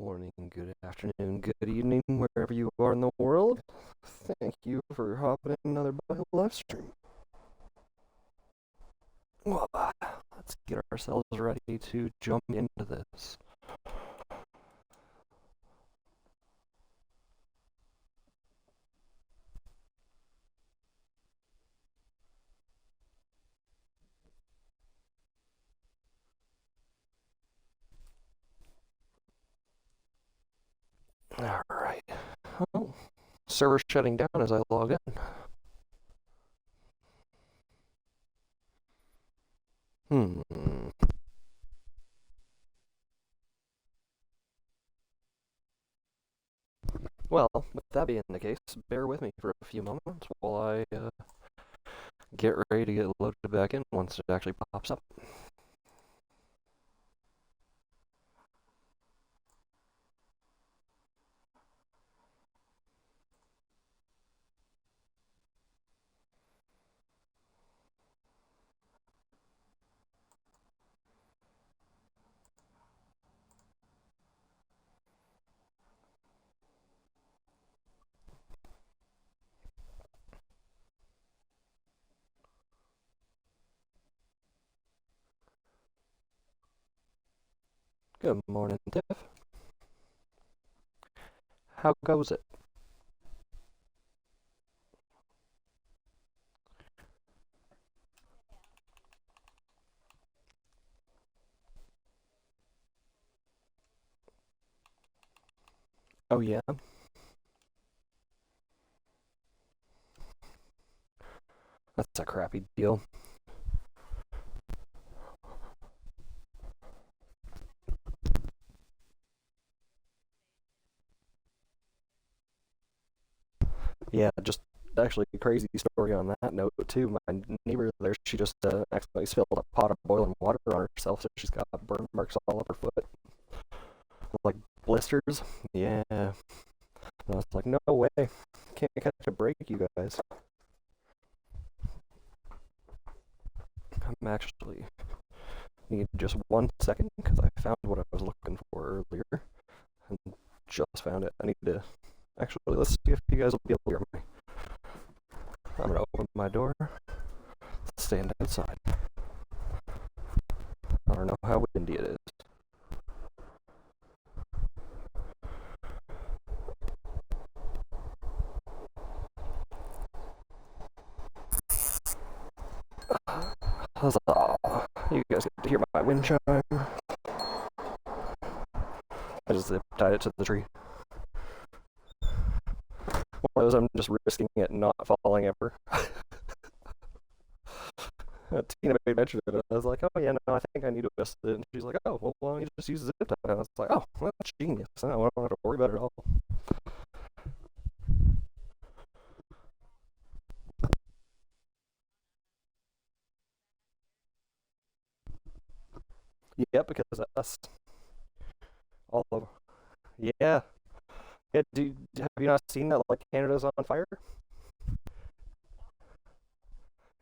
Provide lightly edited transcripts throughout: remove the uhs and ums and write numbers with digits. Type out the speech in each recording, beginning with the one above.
morning, good afternoon, good evening, wherever you are in the world. Thank you for hopping in another Bible live stream. Well, let's get ourselves ready to jump into this. All right. Oh, server shutting down as I log in. Hmm. Well, with that being the case, bear with me for a few moments while I get ready to get loaded back in once it actually pops up. Good morning, Tiff. How goes it? Oh, yeah? That's a crappy deal. Yeah, just actually a crazy story on that note too. My neighbor there, she just accidentally spilled a pot of boiling water on herself, so she's got burn marks all up her foot, like blisters. Yeah, and I was like, no way, can't catch a break, you guys. I'm actually need just 1 second because I found what I was looking for earlier and just found it. I need to actually let's see if you guys will be able to hear me. I'm gonna open my door, stand outside. I don't know how windy it is. Huzzah! You guys get to hear my wind chime. I just zip tied it to the tree. One of those I'm just risking it not falling ever. Tina made mention of it. I was like, oh yeah, no, I think I need to adjust it. And she's like, oh, well, why don't you just use the zip tie? I was like, oh, that's genius. I don't have to worry about it at all. Yeah, because us, all of, yeah, yeah. Have you not seen that? Like Canada's on fire.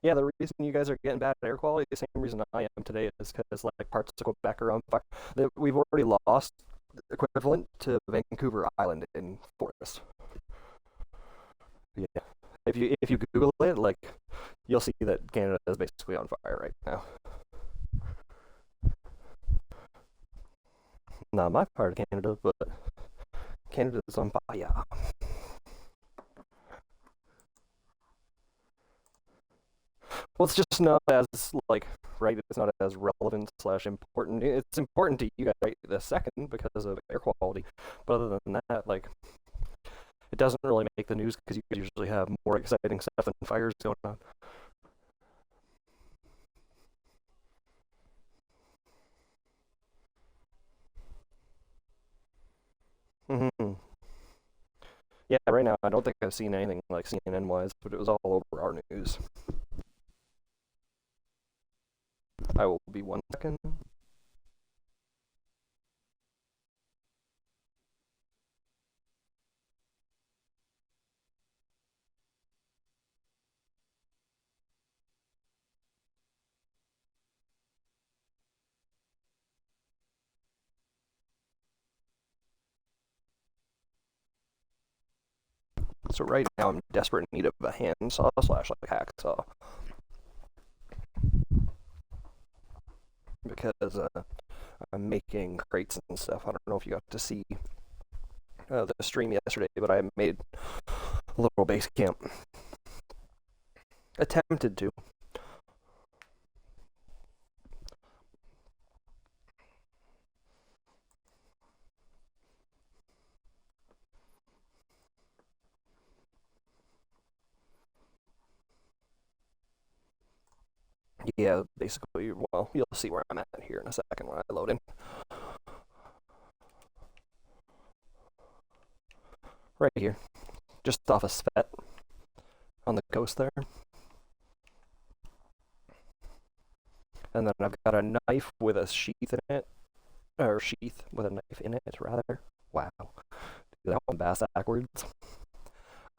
Yeah, the reason you guys are getting bad air quality, the same reason I am today, is because like parts of Quebec are on fire. We've already lost equivalent to Vancouver Island in forest. Yeah, if you Google it, like you'll see that Canada is basically on fire right now. Not my part of Canada, but Canada's on fire. Well, it's just not as like right. It's not as relevant slash important. It's important to you guys right the second because of air quality, but other than that, like it doesn't really make the news because you usually have more exciting stuff than fires going on. Mm-hmm. Yeah, right now I don't think I've seen anything like CNN wise, but it was all over our news. I will be 1 second. So right now I'm desperate in need of a handsaw slash like hacksaw because I'm making crates and stuff. I don't know if you got to see the stream yesterday, but I made a little base camp. Attempted to. Yeah, basically, well, you'll see where I'm at here in a second when I load in. Right here, just off a Svet on the coast there. And then I've got a knife with a sheath in it, or sheath with a knife in it, rather. Wow, do that one backwards.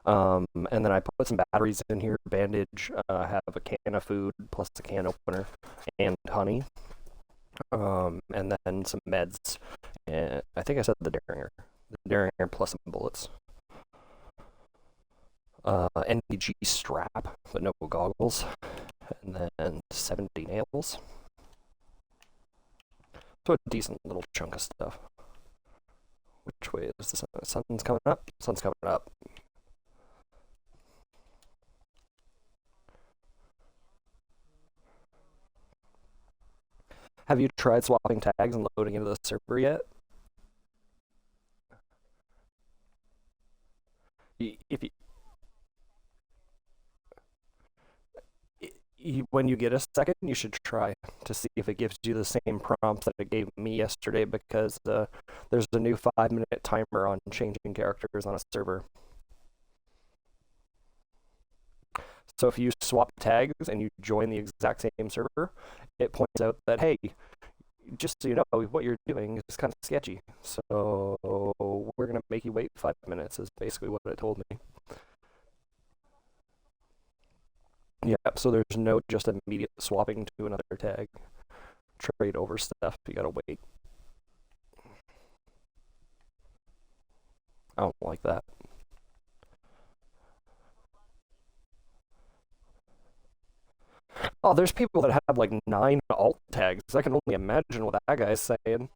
And then I put some batteries in here, bandage, have a can of food plus a can opener and honey. And then some meds. And I think I said the Derringer. The Derringer plus some bullets. NVG strap, but no goggles. And then 70 nails. So a decent little chunk of stuff. Which way is the sun? The sun's coming up? Sun's coming up. Have you tried swapping tags and loading into the server yet? If when you get a second, you should try to see if it gives you the same prompts that it gave me yesterday because there's a new 5-minute timer on changing characters on a server. So if you swap tags and you join the exact same server, it points out that, hey, just so you know, what you're doing is kind of sketchy. So we're going to make you wait 5 minutes is basically what it told me. Yeah, so there's no just immediate swapping to another tag. Trade over stuff, you gotta wait. I don't like that. Oh, there's people that have like 9 alt tags. I can only imagine what that guy's saying.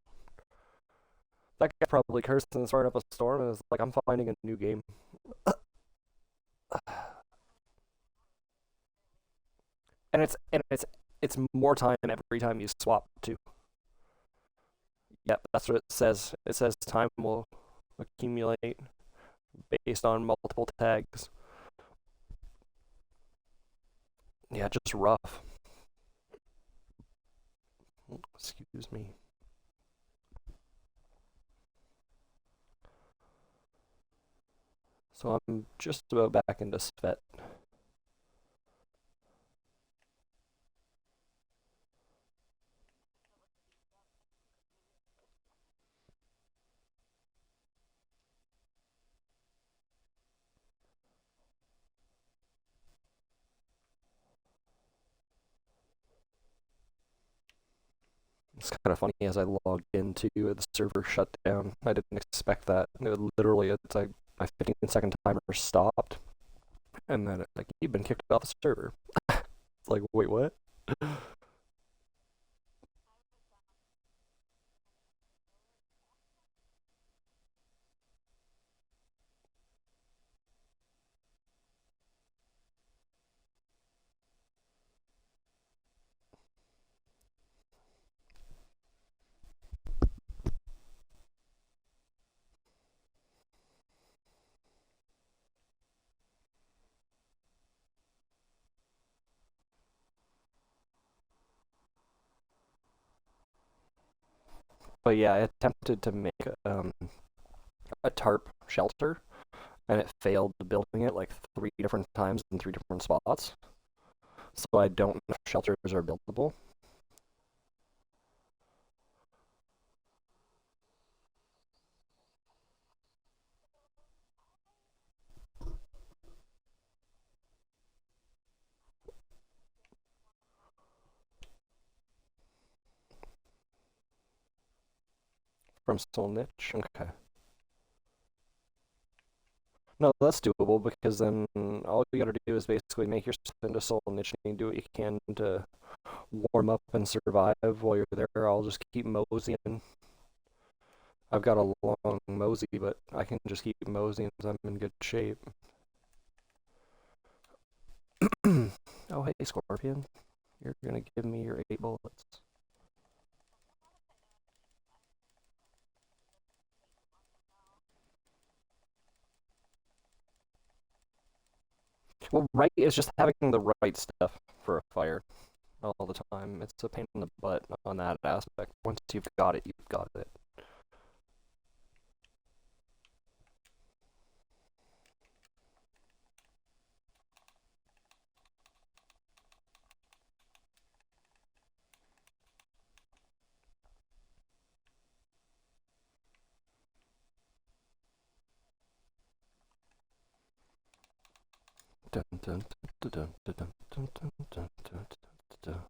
That guy probably cursed and started up a storm and is like, I'm finding a new game. And it's more time every time you swap too. Yep, that's what it says. It says time will accumulate based on multiple tags. Yeah, just rough. Excuse me. So I'm just about back into Svet. It's kind of funny as I logged into the server shut down. I didn't expect that. Literally, it's like my 15-second timer stopped, and then it's like you've been kicked off the server. It's like, wait, what? But yeah, I attempted to make a tarp shelter, and it failed building it like 3 different times in 3 different spots. So I don't know if shelters are buildable. From Soul Niche. Okay. No, that's doable because then all you gotta do is basically make yourself into soul niche and do what you can to warm up and survive while you're there. I'll just keep moseying. I've got a long mosey, but I can just keep moseying because I'm in good shape. Oh, hey, Scorpion. You're gonna give me your 8 bullets. Well, right is just having the right stuff for a fire all the time. It's a pain in the butt on that aspect. Once you've got it, you've got it. Dun, dun, dun, dun, dun, dun, dun, dun, dun, dun, dun,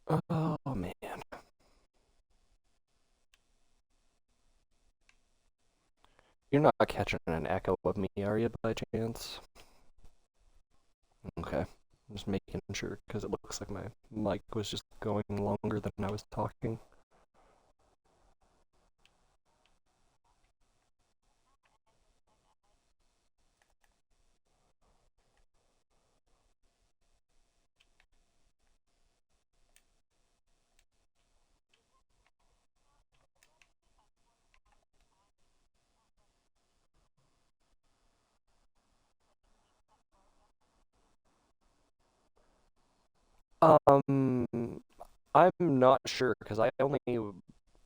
dun. Oh man, you're not catching an echo of me, are you, by chance? Okay, I'm just making sure because it looks like my mic was just going longer than I was talking. Um, I'm not sure because I only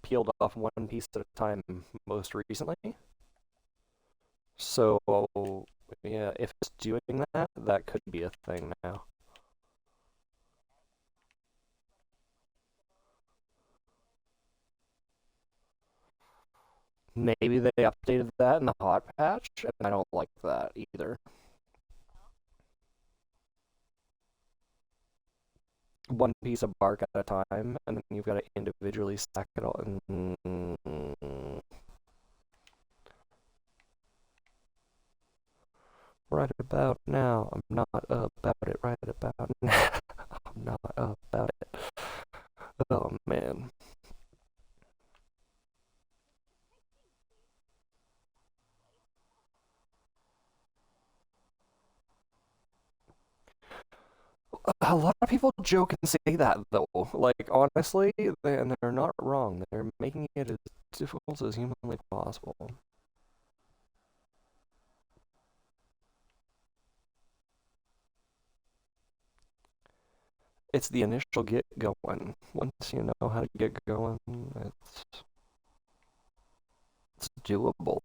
peeled off one piece at a time most recently. So, yeah, if it's doing that, that could be a thing now. Maybe they updated that in the hot patch, and I don't like that either. One piece of bark at a time, and then you've got to individually stack it all. Right about now, I'm not about it. Right about now, I'm not about it. Oh man. A lot of people joke and say that though. Like honestly, and they're not wrong. They're making it as difficult as humanly possible. It's the initial get going. Once you know how to get going, it's doable.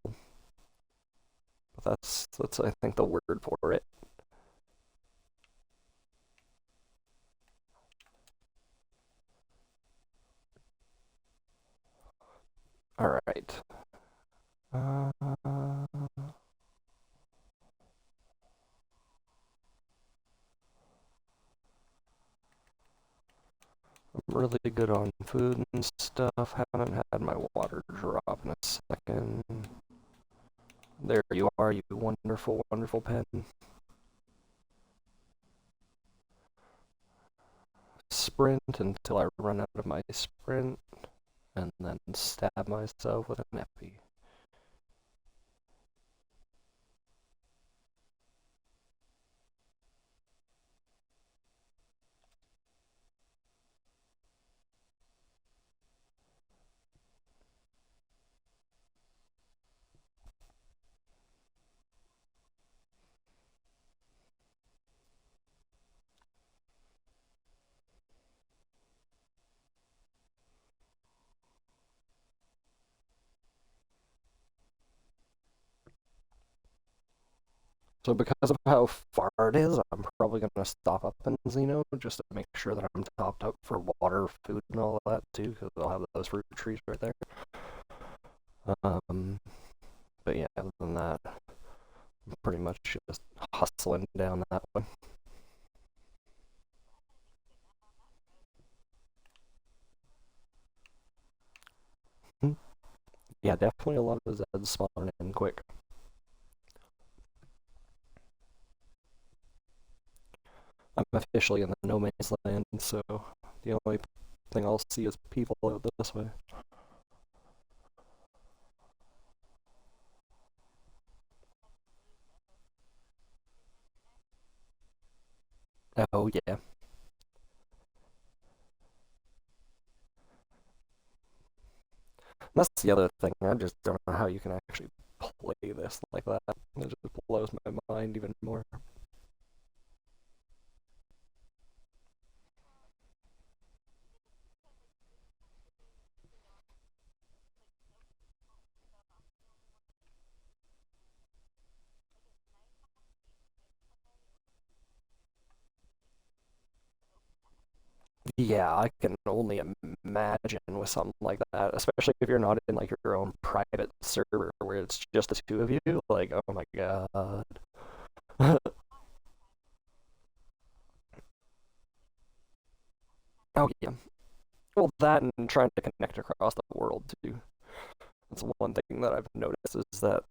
But that's I think the word for it. All right. I'm really good on food and stuff. Haven't had my water drop in a second. There you are, you wonderful, wonderful pen. Sprint until I run out of my sprint, and then stab myself with an epi. So because of how far it is, I'm probably gonna stop up in Xeno just to make sure that I'm topped up for water, food, and all that too, because I'll have those fruit trees right there. Um, but yeah, other than that, I'm pretty much just hustling down that way. Yeah, definitely a lot of Zeds spawning in quick. I'm officially in the no man's land, so the only thing I'll see is people out this way. Oh yeah, that's the other thing. I just don't know how you can actually play this like that. It just blows my mind even more. Yeah, I can only imagine with something like that, especially if you're not in like your own private server where it's just the two of you. Like, oh my god. Oh yeah. Well, that and trying to connect across the world too. That's one thing that I've noticed is that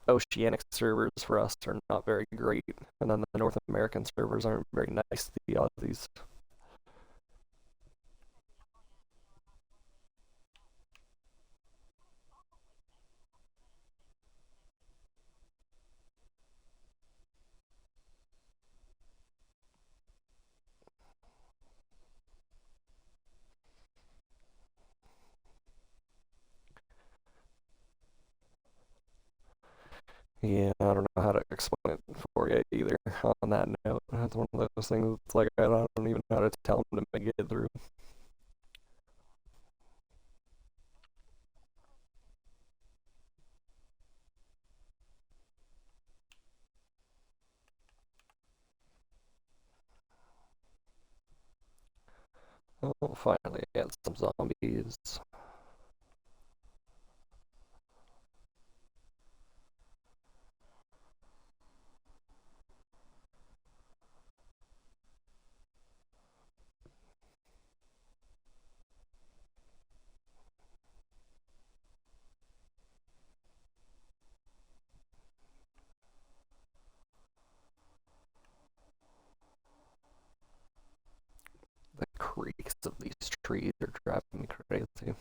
oceanic servers for us are not very great, and then the North American servers aren't very nice to the Aussies. Yeah, I don't know how to explain it for you either. On that note, that's one of those things. It's like I don't even know how to tell them to make it through. Oh, finally, I had some zombies. The creaks of these trees are driving me crazy.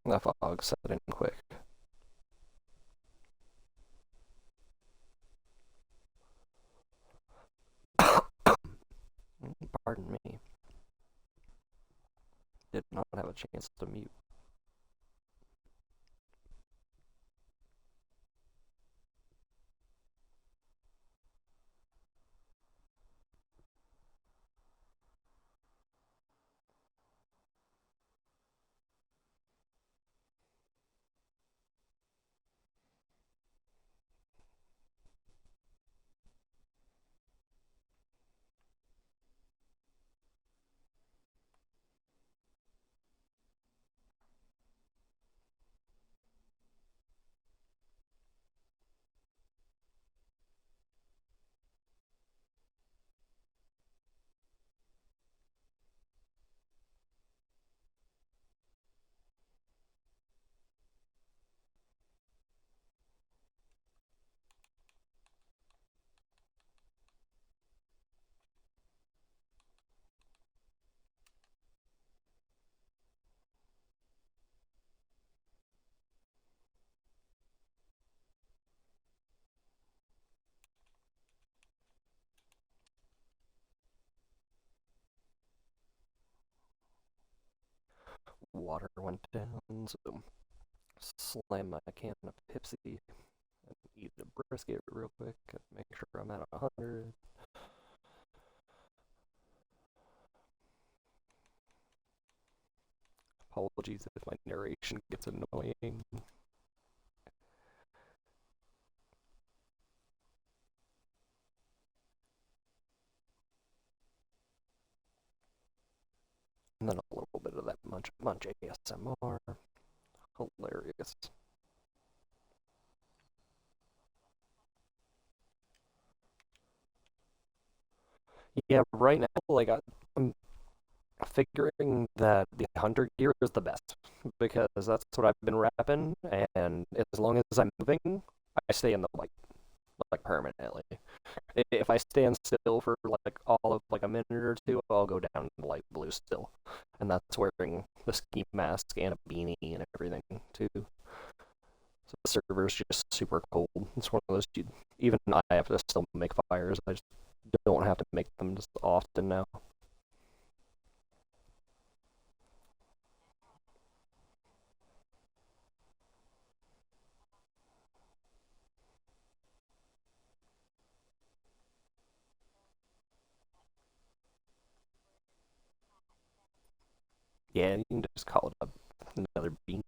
The fog set in quick. Pardon me. Did not have a chance to mute. Water went down, so slam my can of Pepsi and eat a brisket real quick and make sure I'm at 100. Apologies if my narration gets annoying. And then a little bit of that munch ASMR. Hilarious. Yeah, right now, like I'm figuring that the hunter gear is the best because that's what I've been wrapping, and as long as I'm moving, I stay in the white like permanently. If I stand still for like all of like a minute or two, I'll go down to light blue still, and that's wearing the ski mask and a beanie and everything too. So the server's just super cold. It's one of those even I have to still make fires. I just don't have to make them just often now. Yeah, you can just call it another beanie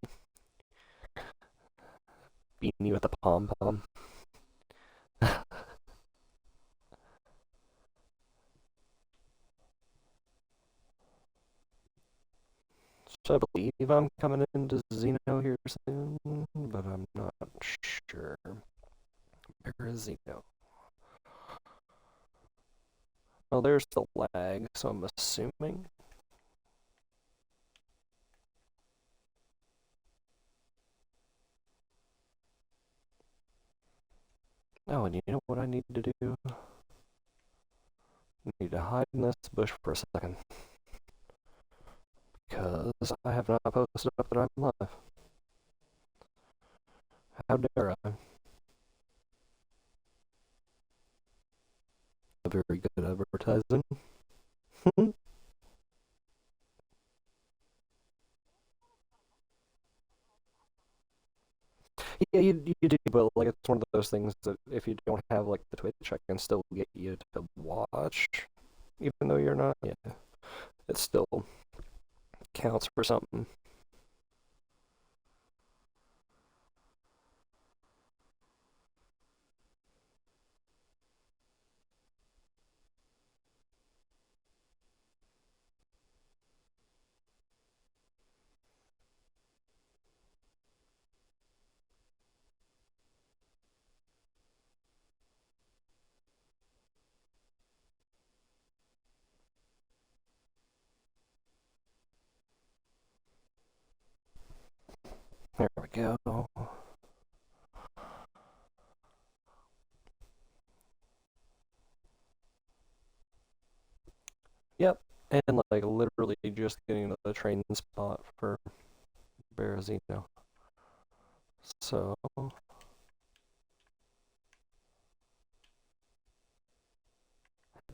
with a pom pom. So I believe I'm coming into Xeno here soon, but I'm not sure. Where is Xeno? Oh, there's the lag, so I'm assuming. Oh, and you know what I need to do? I need to hide in this bush for a second. Because I have not posted up that I'm live. How dare I? A very good advertising. Yeah, you do, but like it's one of those things that if you don't have like the Twitch, I can still get you to watch, even though you're not. Yeah, it still counts for something. There we go. Yep, and like literally just getting to the train spot for Berezino. So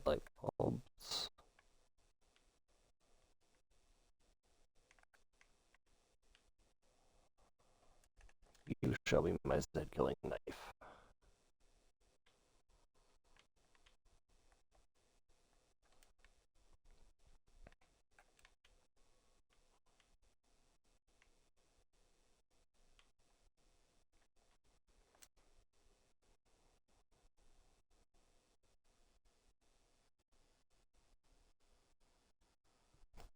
light bulbs. You shall be my Zed killing knife.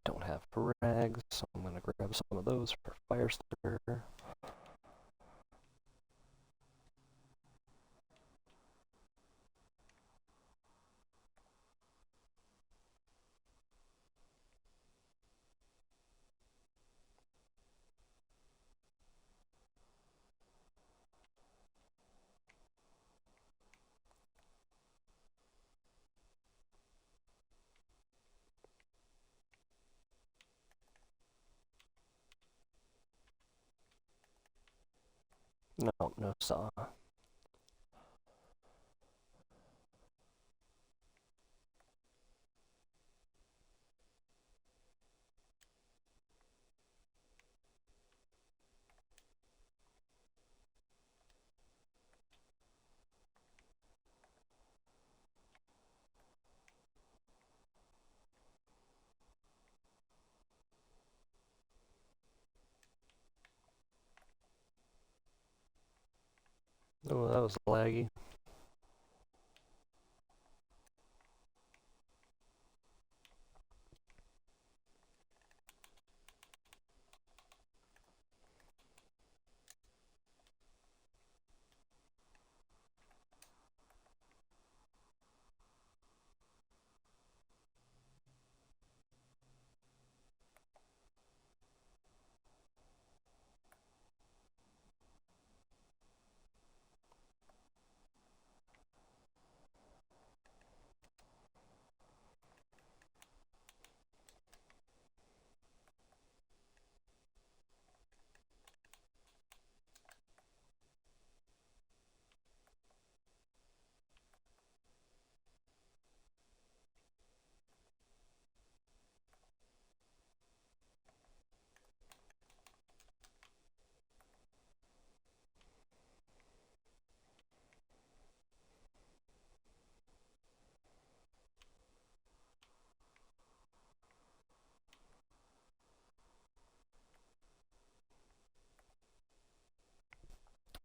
Don't have rags, so I'm gonna grab some of those for fire starter. No, no saw. Oh, that was laggy.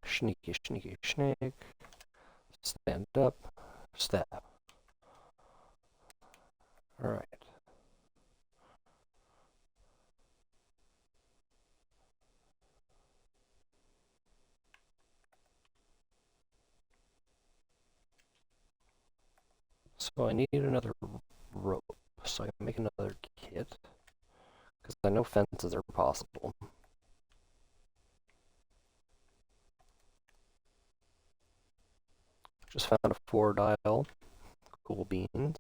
Sneaky, sneaky, snake. Stand up. Stab. Alright. So I need another rope so I can make another kit. Because I know fences are possible. Just found a 4-dial. Cool beans.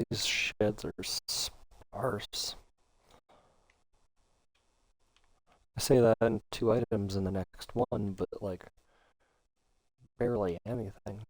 These sheds are sparse. I say that in 2 items in the next one, but like barely anything.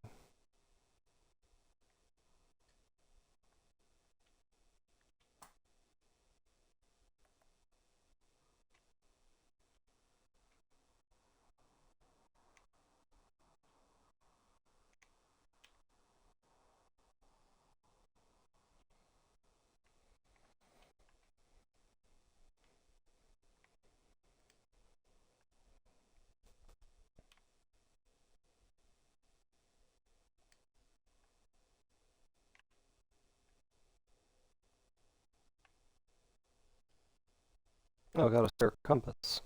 Oh, I got a spare compass.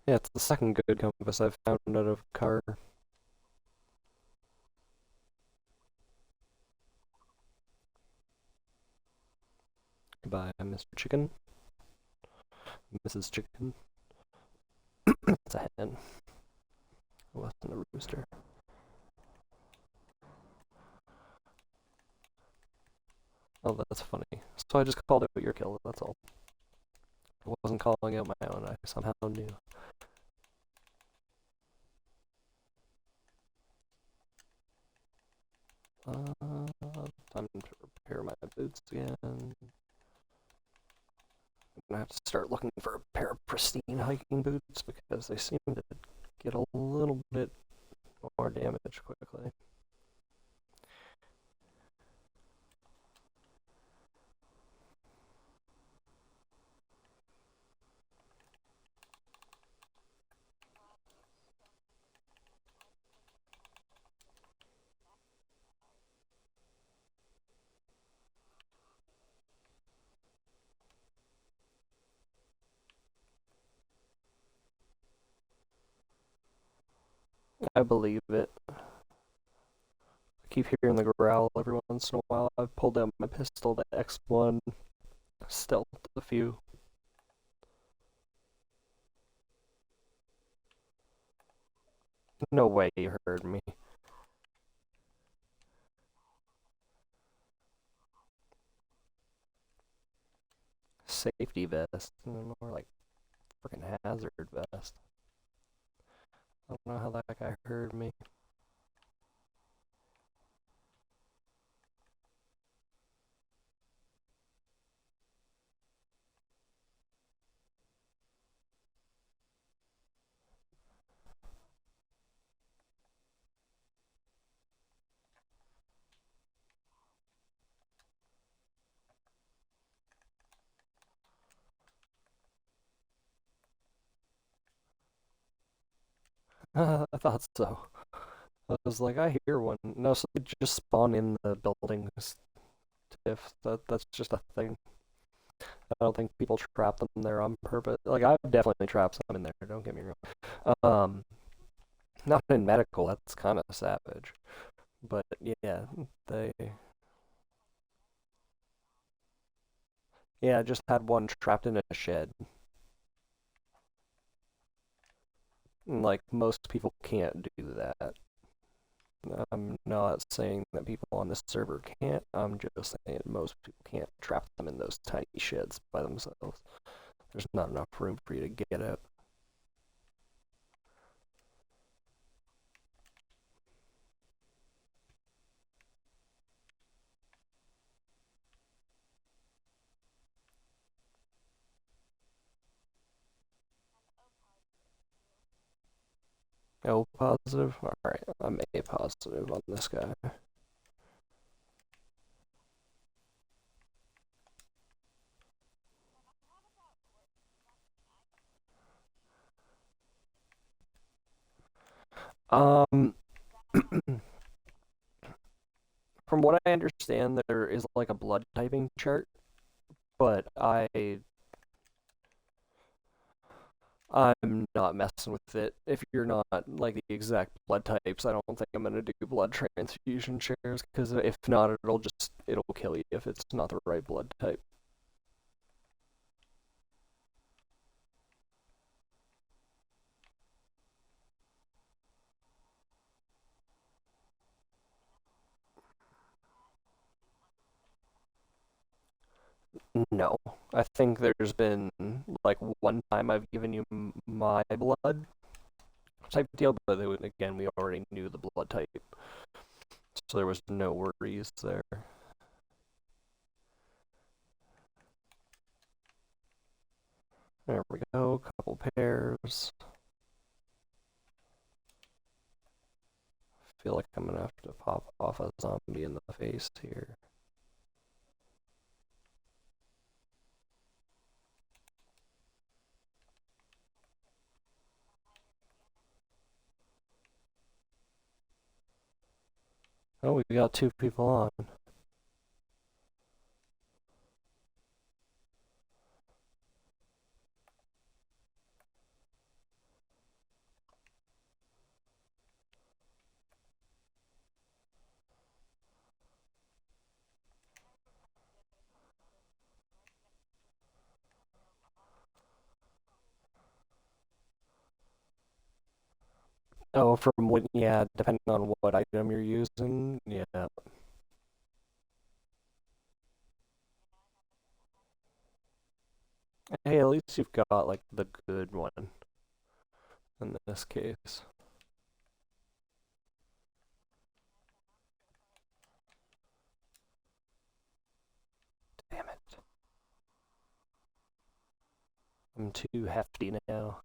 Yeah, it's the second good compass I've found out of car. By Mr. Chicken. Mrs. Chicken. It's a hen. It wasn't a rooster. Oh, that's funny. So I just called out your kill, that's all. I wasn't calling out my own, I somehow knew. Time to repair my boots again. I'm gonna have to start looking for a pair of pristine hiking boots because they seem to get a little bit more damage quickly. I believe it. I keep hearing the growl every once in a while. I've pulled out my pistol, the X1, Stealth a few. No way you heard me. Safety vest. More like freaking hazard vest. I don't know how that guy heard me. I thought so. I was like, I hear one. No, so they just spawn in the buildings. If that's just a thing. I don't think people trap them there on purpose. Like I've definitely trapped some in there. Don't get me wrong. Not in medical. That's kind of savage. But yeah, they yeah just had one trapped in a shed. And, like most people can't do that. I'm not saying that people on this server can't. I'm just saying most people can't trap them in those tiny sheds by themselves. There's not enough room for you to get out. O positive? Alright, I'm A positive on this guy. Um, from what I understand, there is like a blood typing chart, but I'm not messing with it. If you're not like the exact blood types, I don't think I'm gonna do blood transfusion shares because if not, it'll kill you if it's not the right blood type. No, I think there's been like one time I've given you my blood type deal, but again we already knew the blood type, so there was no worries there. There we go, couple pairs. Feel like I'm gonna have to pop off a zombie in the face here. Oh, we got two people on. Oh, from what, yeah, depending on what item you're using, yeah. Hey, at least you've got like the good one in this case. Damn it. I'm too hefty now.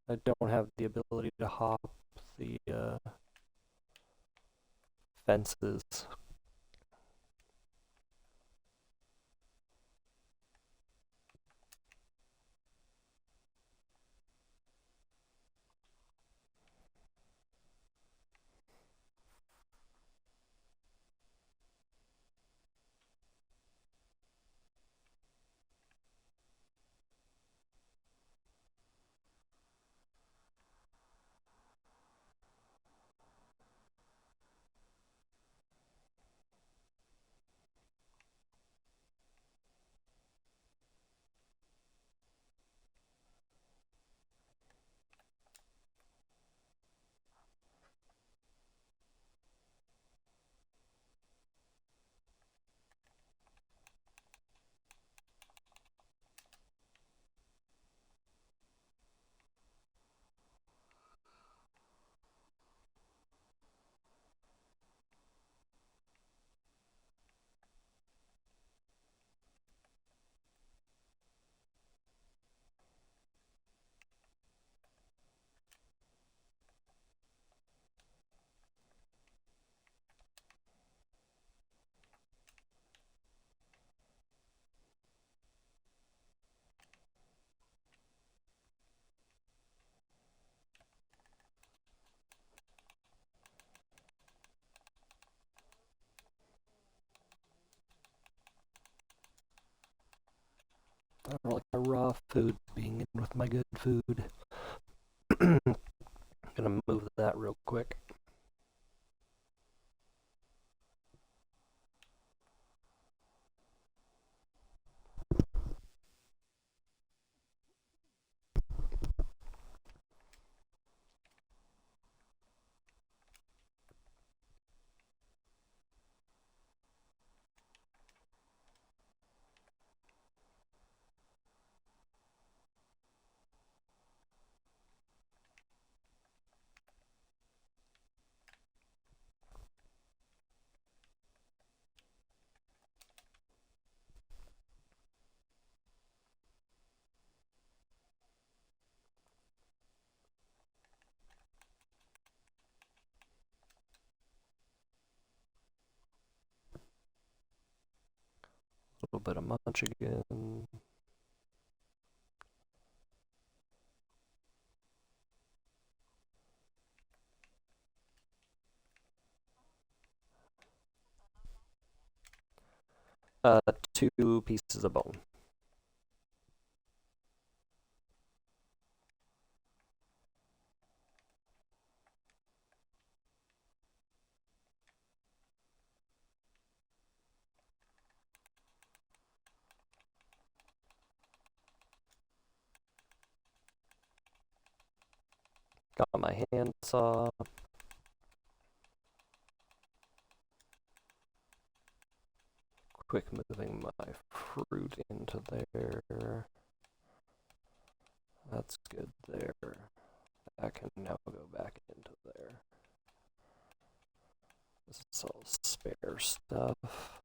I don't have the ability to hop the fences. I don't like my raw food being in with my good food. Gonna move that real quick. A little bit of munch again. Uh, 2 pieces of bone. Got my handsaw. Quick moving my fruit into there. That's good there. That can now go back into there. This is all spare stuff.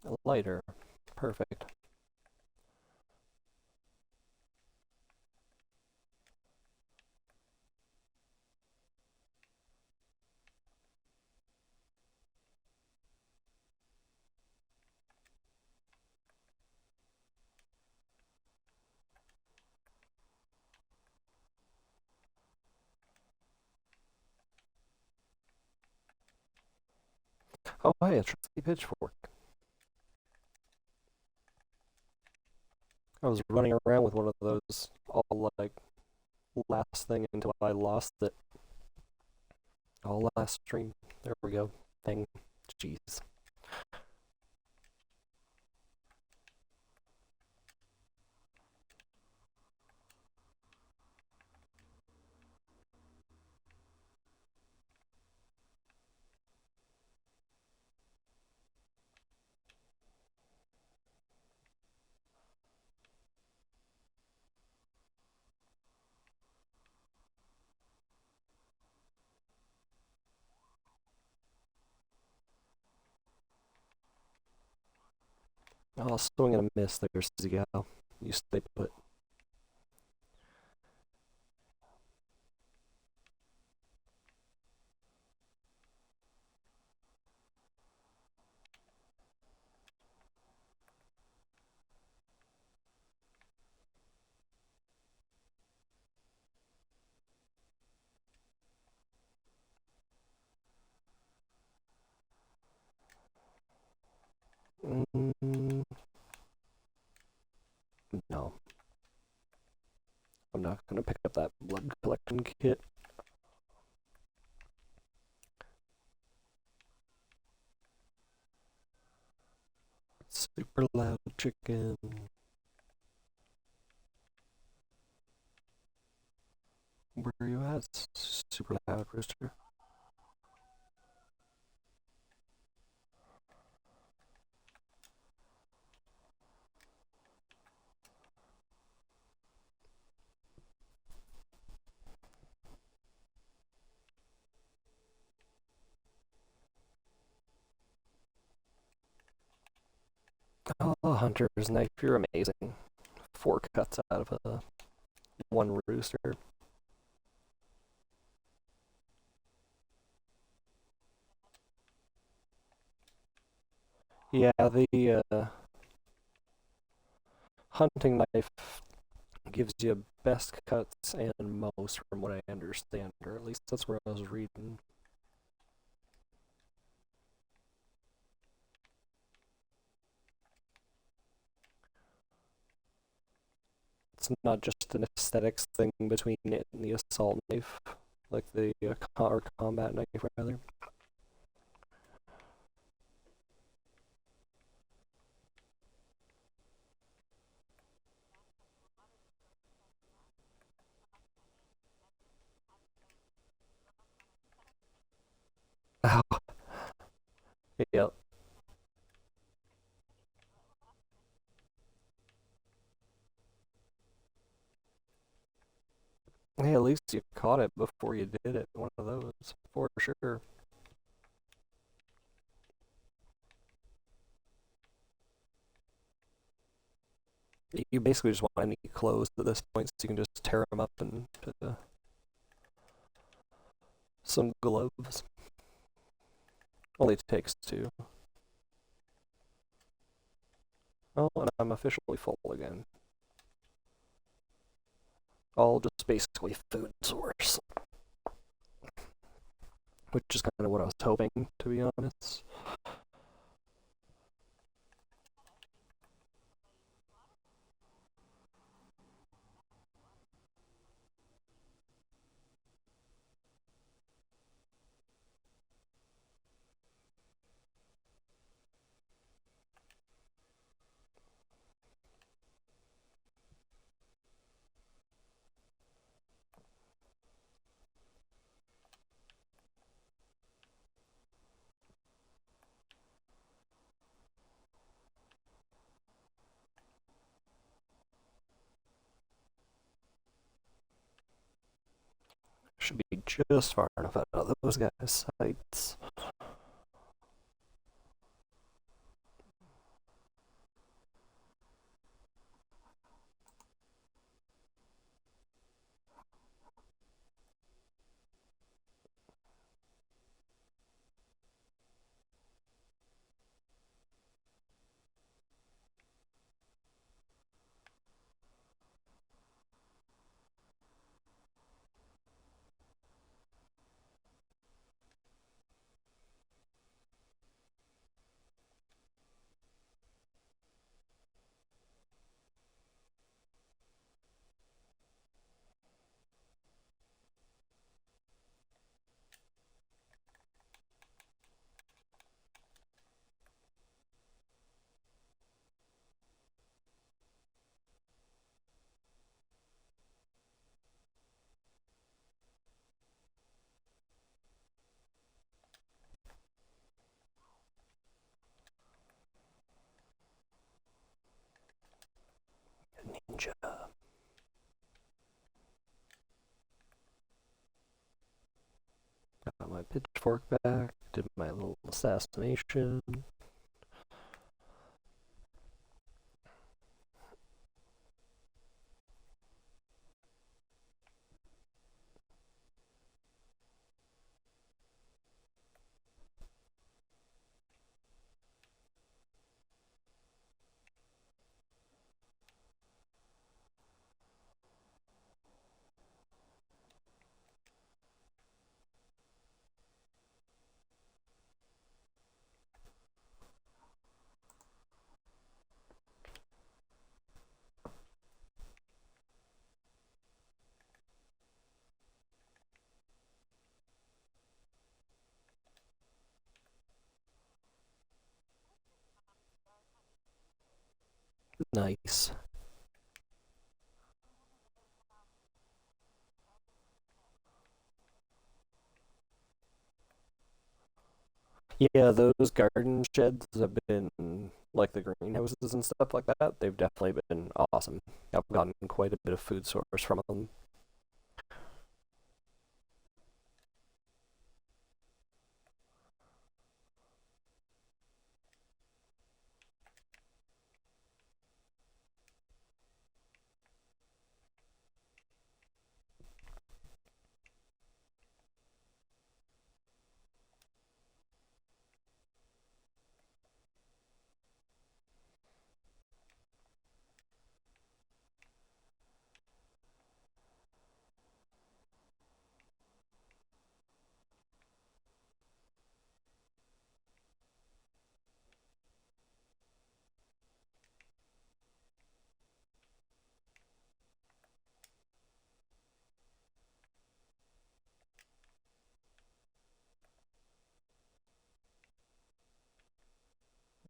A lighter. Perfect. Oh, hey, a trusty pitchfork. I was running around with one of those all like last thing until I lost it. All last stream. There we go. Thing. Jeez. Oh, swing and a miss there, Gal. You stay put. Mm, no. I'm not gonna pick up that blood collection kit. Super loud chicken. Where are you at? Super loud rooster. Oh, hunter's knife, you're amazing. 4 cuts out of a one rooster. Yeah, the hunting knife gives you best cuts and most, from what I understand, or at least that's where I was reading. It's not just an aesthetics thing between it and the assault knife, like the or combat knife rather. Oh, yeah. Hey, at least you caught it before you did it. One of those, for sure. You basically just want any clothes at this point, so you can just tear them up and put some gloves. Only takes two. Oh, and I'm officially full again. All just basically food source, which is kind of what I was hoping, to be honest. Should be just far enough out of those guys' sights. Ninja. Got my pitchfork back, did my little assassination. Nice. Yeah, those garden sheds have been like the greenhouses and stuff like that. They've definitely been awesome. I've gotten quite a bit of food source from them.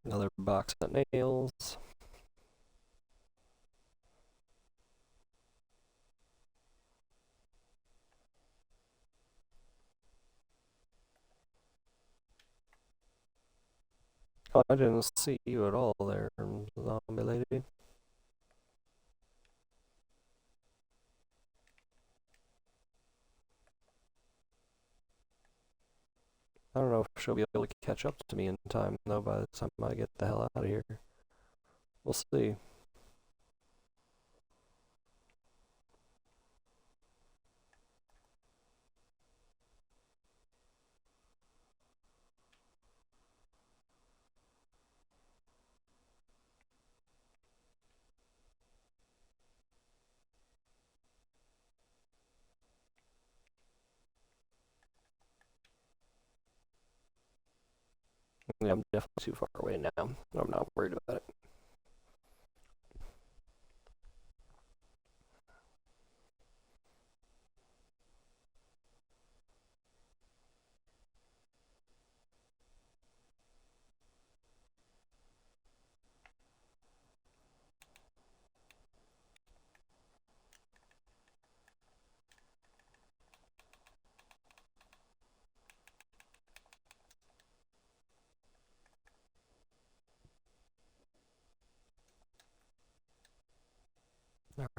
Another box of nails. Oh, I didn't see you at all there, zombie lady. I don't know if she'll be able to catch up to me in time, though, by the time I get the hell out of here. We'll see. Yeah, I'm definitely too far away now. I'm not worried about it.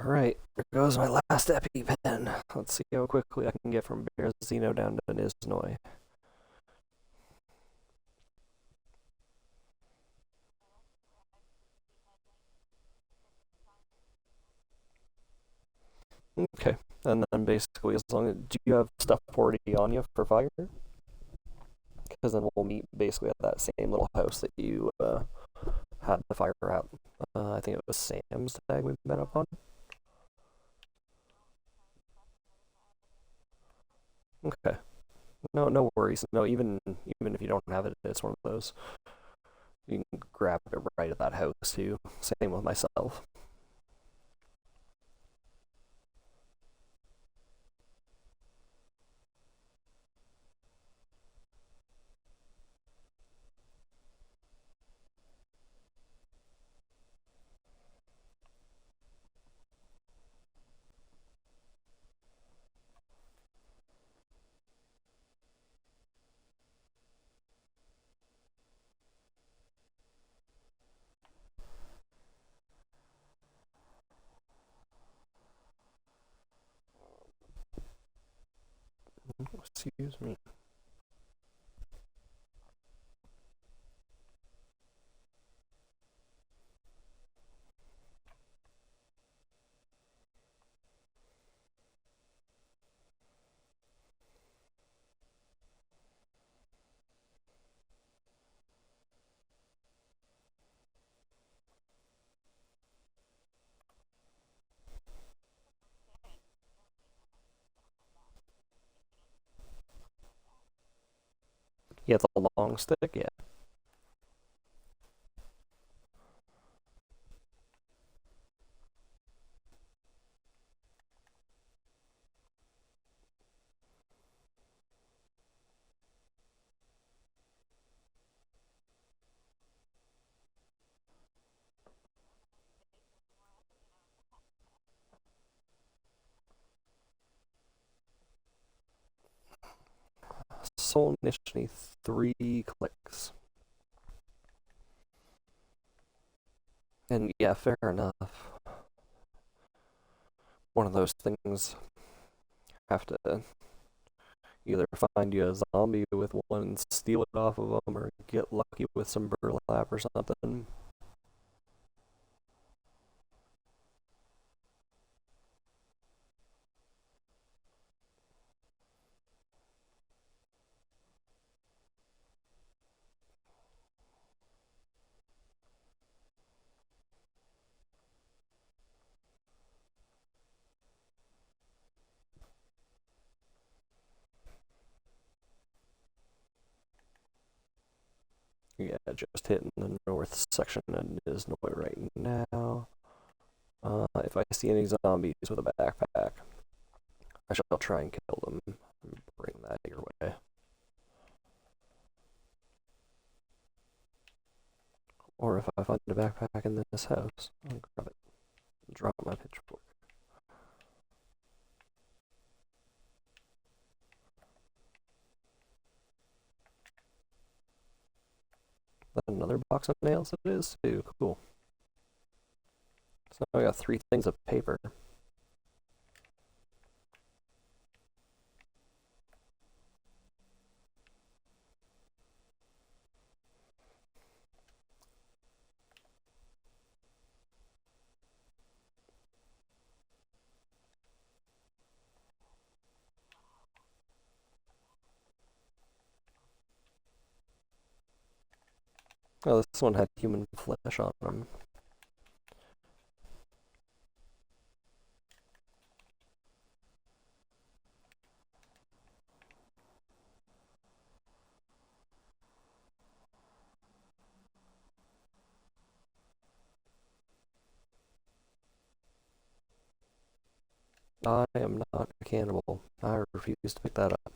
Alright, there goes my last EpiPen. Let's see how quickly I can get from Berezino down to Nizhnoy. Okay, and then basically, as long as do you have stuff already on you for fire? Because then we'll meet basically at that same little house that you had the fire out. I think it was Sam's tag we've been up on. Okay, no worries. No, even if you don't have it, it's one of those. You can grab it right at that house too. Same with myself. Excuse me. Yeah, the long stick. Yeah. Soul Nishni 3 clicks. And yeah, fair enough. One of those things. Have to either find you a zombie with one and steal it off of them, or get lucky with some burlap or something. Yeah, just hitting the north section of Nizhnoy right now. If I see any zombies with a backpack, I shall try and kill them and bring that your way. if I find a backpack in this house, I'll grab it and drop my pitchfork. Another box of nails it is too. Cool. So I got 3 things of paper. Oh, this one had human flesh on them. I am not a cannibal. I refuse to pick that up.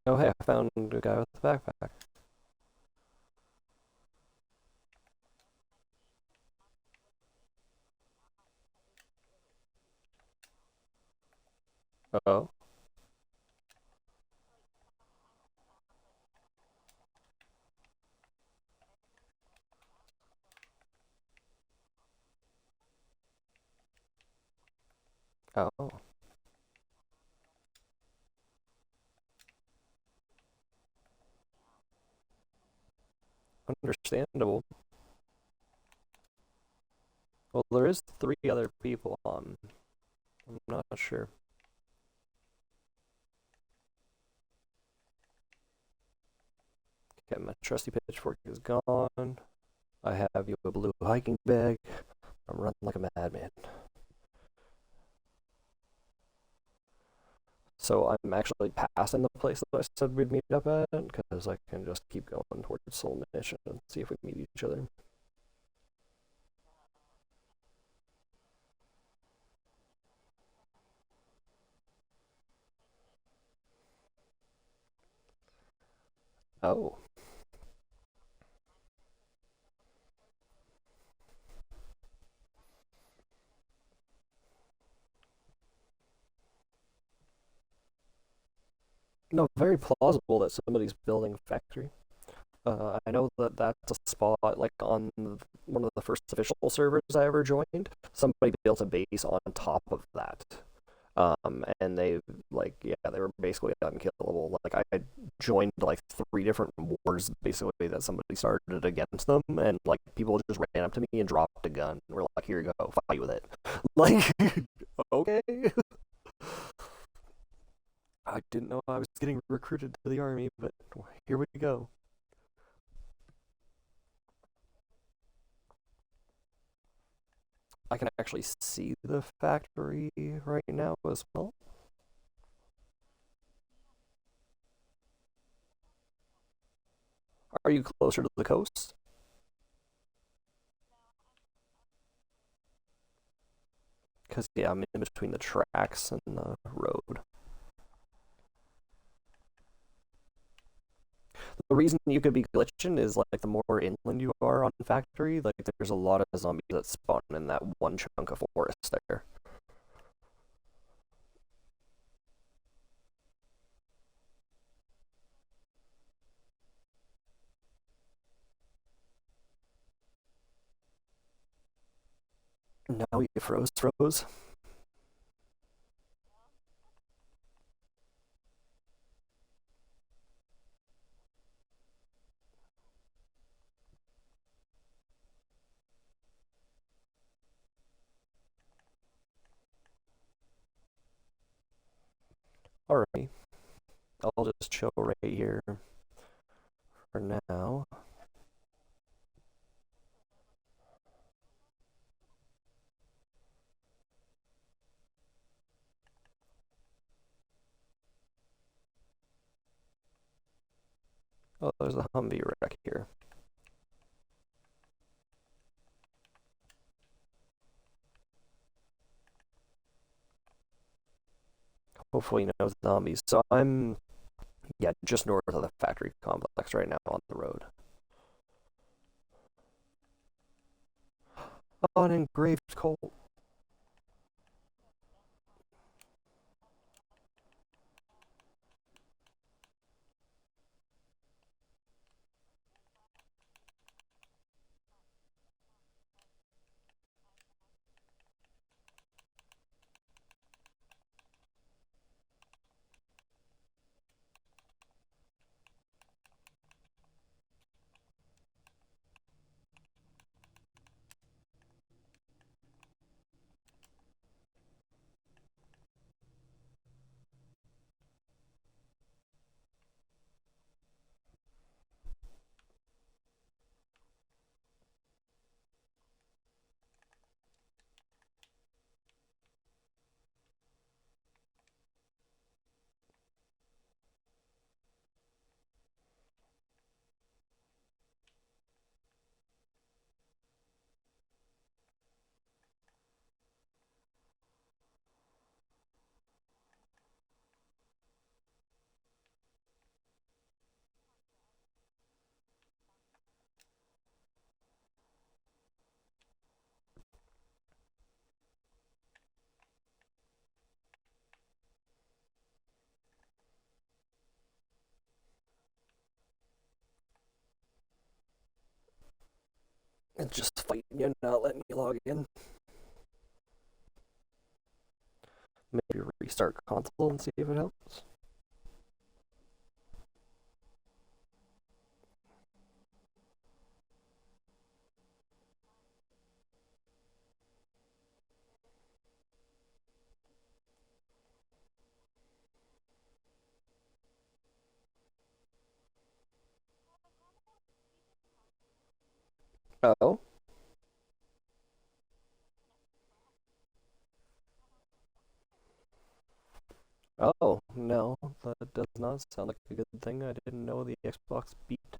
Oh, hey, I found a guy with a backpack. Oh. Oh. Understandable. Well, there is 3 other people on. I'm not sure. Okay, my trusty pitchfork is gone. I have you a blue hiking bag. I'm running like a madman. So I'm actually passing the place that I said we'd meet up at, because I can just keep going towards Soul Mission and see if we meet each other. Oh. No, very plausible that somebody's building a factory. I know that that's a spot like on one of the first official servers I ever joined. Somebody built a base on top of that, and they like yeah they were basically unkillable. Like I joined like 3 different wars basically that somebody started against them, and like people just ran up to me and dropped a gun. We're like, here you go, fight with it. Like okay. I didn't know I was getting recruited to the army, but here we go. I can actually see the factory right now as well. Are you closer to the coast? Because, yeah, I'm in between the tracks and the road. The reason you could be glitching is, like, the more inland you are on factory, like, there's a lot of zombies that spawn in that one chunk of forest there. Now you froze. Alright, I'll just chill right here for now. Oh, there's a Humvee wreck here. Hopefully no zombies. So I'm, yeah, just north of the factory complex right now on the road. Oh, an engraved colt. It's just fighting you, not letting you log in. Maybe restart console and see if it helps. Oh? Oh, no, that does not sound like a good thing. I didn't know the Xbox beat.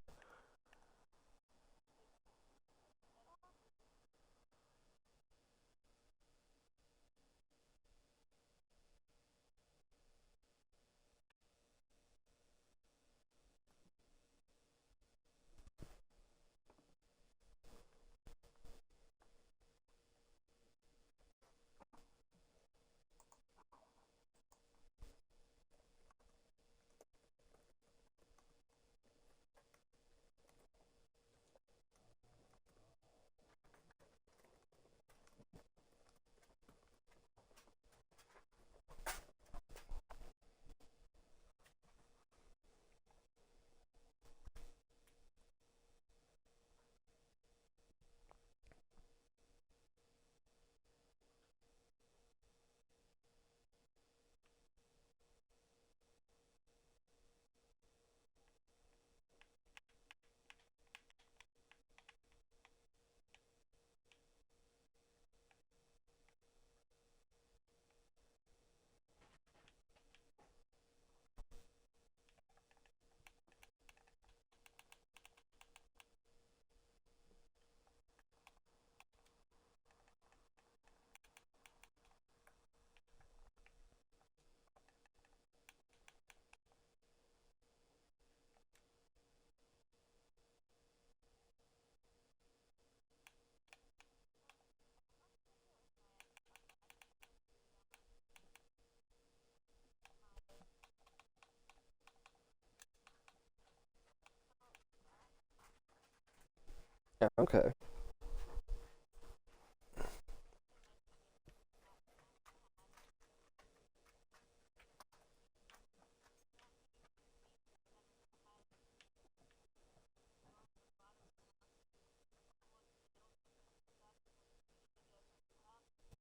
Yeah, okay.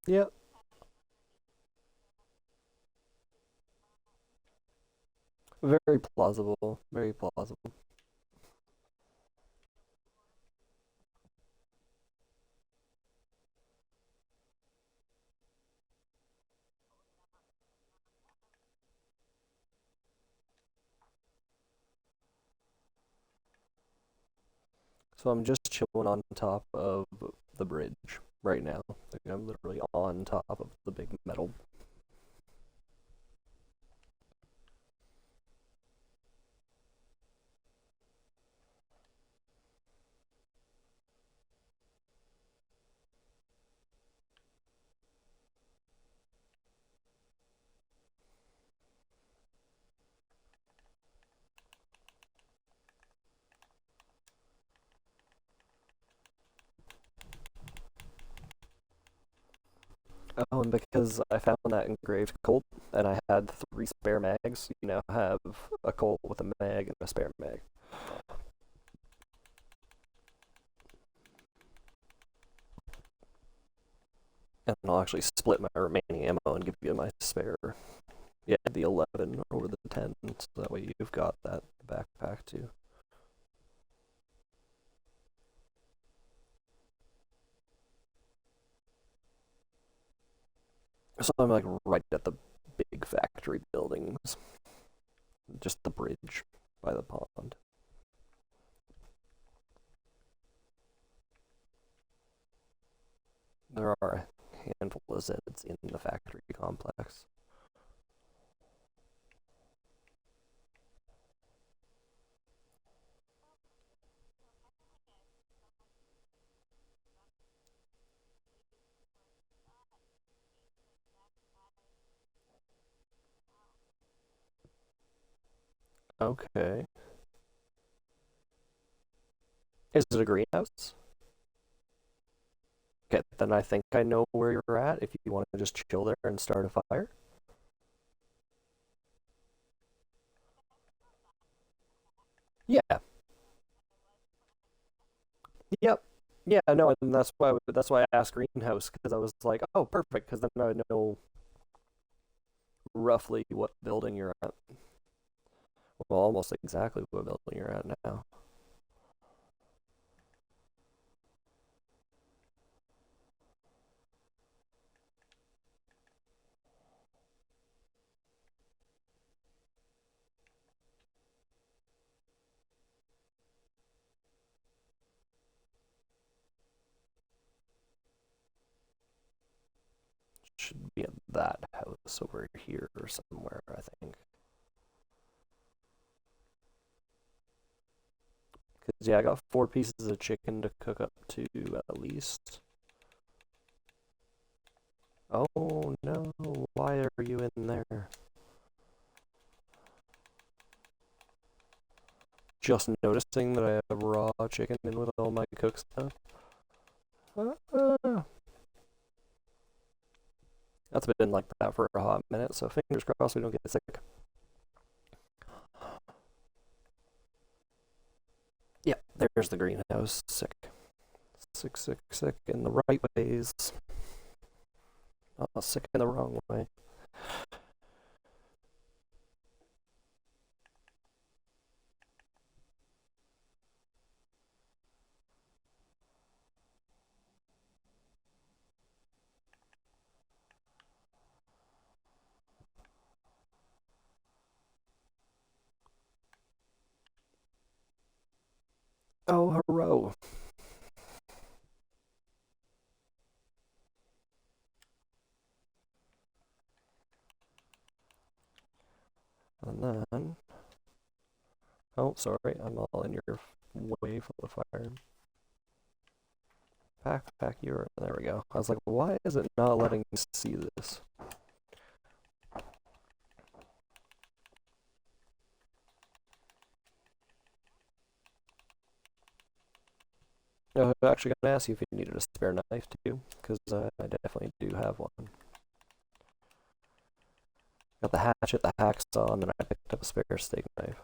Yep, very plausible. Very plausible. So I'm just chilling on top of the bridge right now. Like I'm literally on top of the big metal. Oh, and because I found that engraved Colt and I had three spare mags, you now have a Colt with a mag and a spare mag. And I'll actually split my remaining ammo and give you my spare. Yeah, the 11 over the 10, so that way you've got that backpack too. So I'm like right at the big factory buildings, just the bridge by the pond. There are a handful of Zeds in the factory complex. Okay. Is it a greenhouse? Okay, then I think I know where you're at if you want to just chill there and start a fire. Yeah. Yep. Yeah, no, and that's why I asked greenhouse because I was like, oh, perfect, because then I know roughly what building you're at. Well, almost exactly what building you're at now. Should be at that house over here or somewhere, I think. Because, yeah, I got 4 pieces of chicken to cook up to at least. Oh no, why are you in there? Just noticing that I have raw chicken in with all my cook stuff. Uh, that's been like that for a hot minute, so fingers crossed we don't get sick. Yeah, there's the greenhouse. Sick. Sick, sick, sick in the right ways. Oh, sick in the wrong way. Oh, hurrah. And then. Oh, sorry, I'm all in your way for the fire. Backpack, you're. There we go. I was like, why is it not letting me see this? No, I'm actually gonna ask you if you needed a spare knife too, because I definitely do have one. Got the hatchet, the hacksaw, and then I picked up a spare steak knife.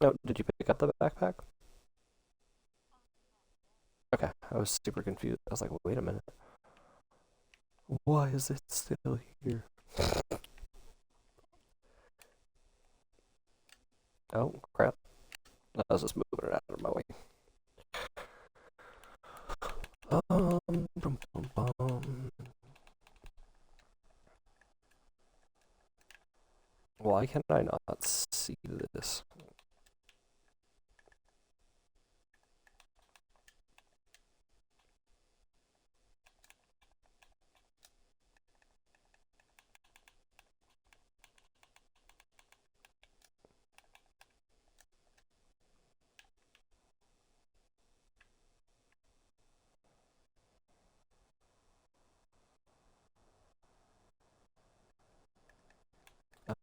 Oh, did you pick up the backpack? Okay, I was super confused. I was like, wait a minute. Why is it still here? Oh, crap. I was just moving it out of my way. Bum, bum, bum. Why can I not see this?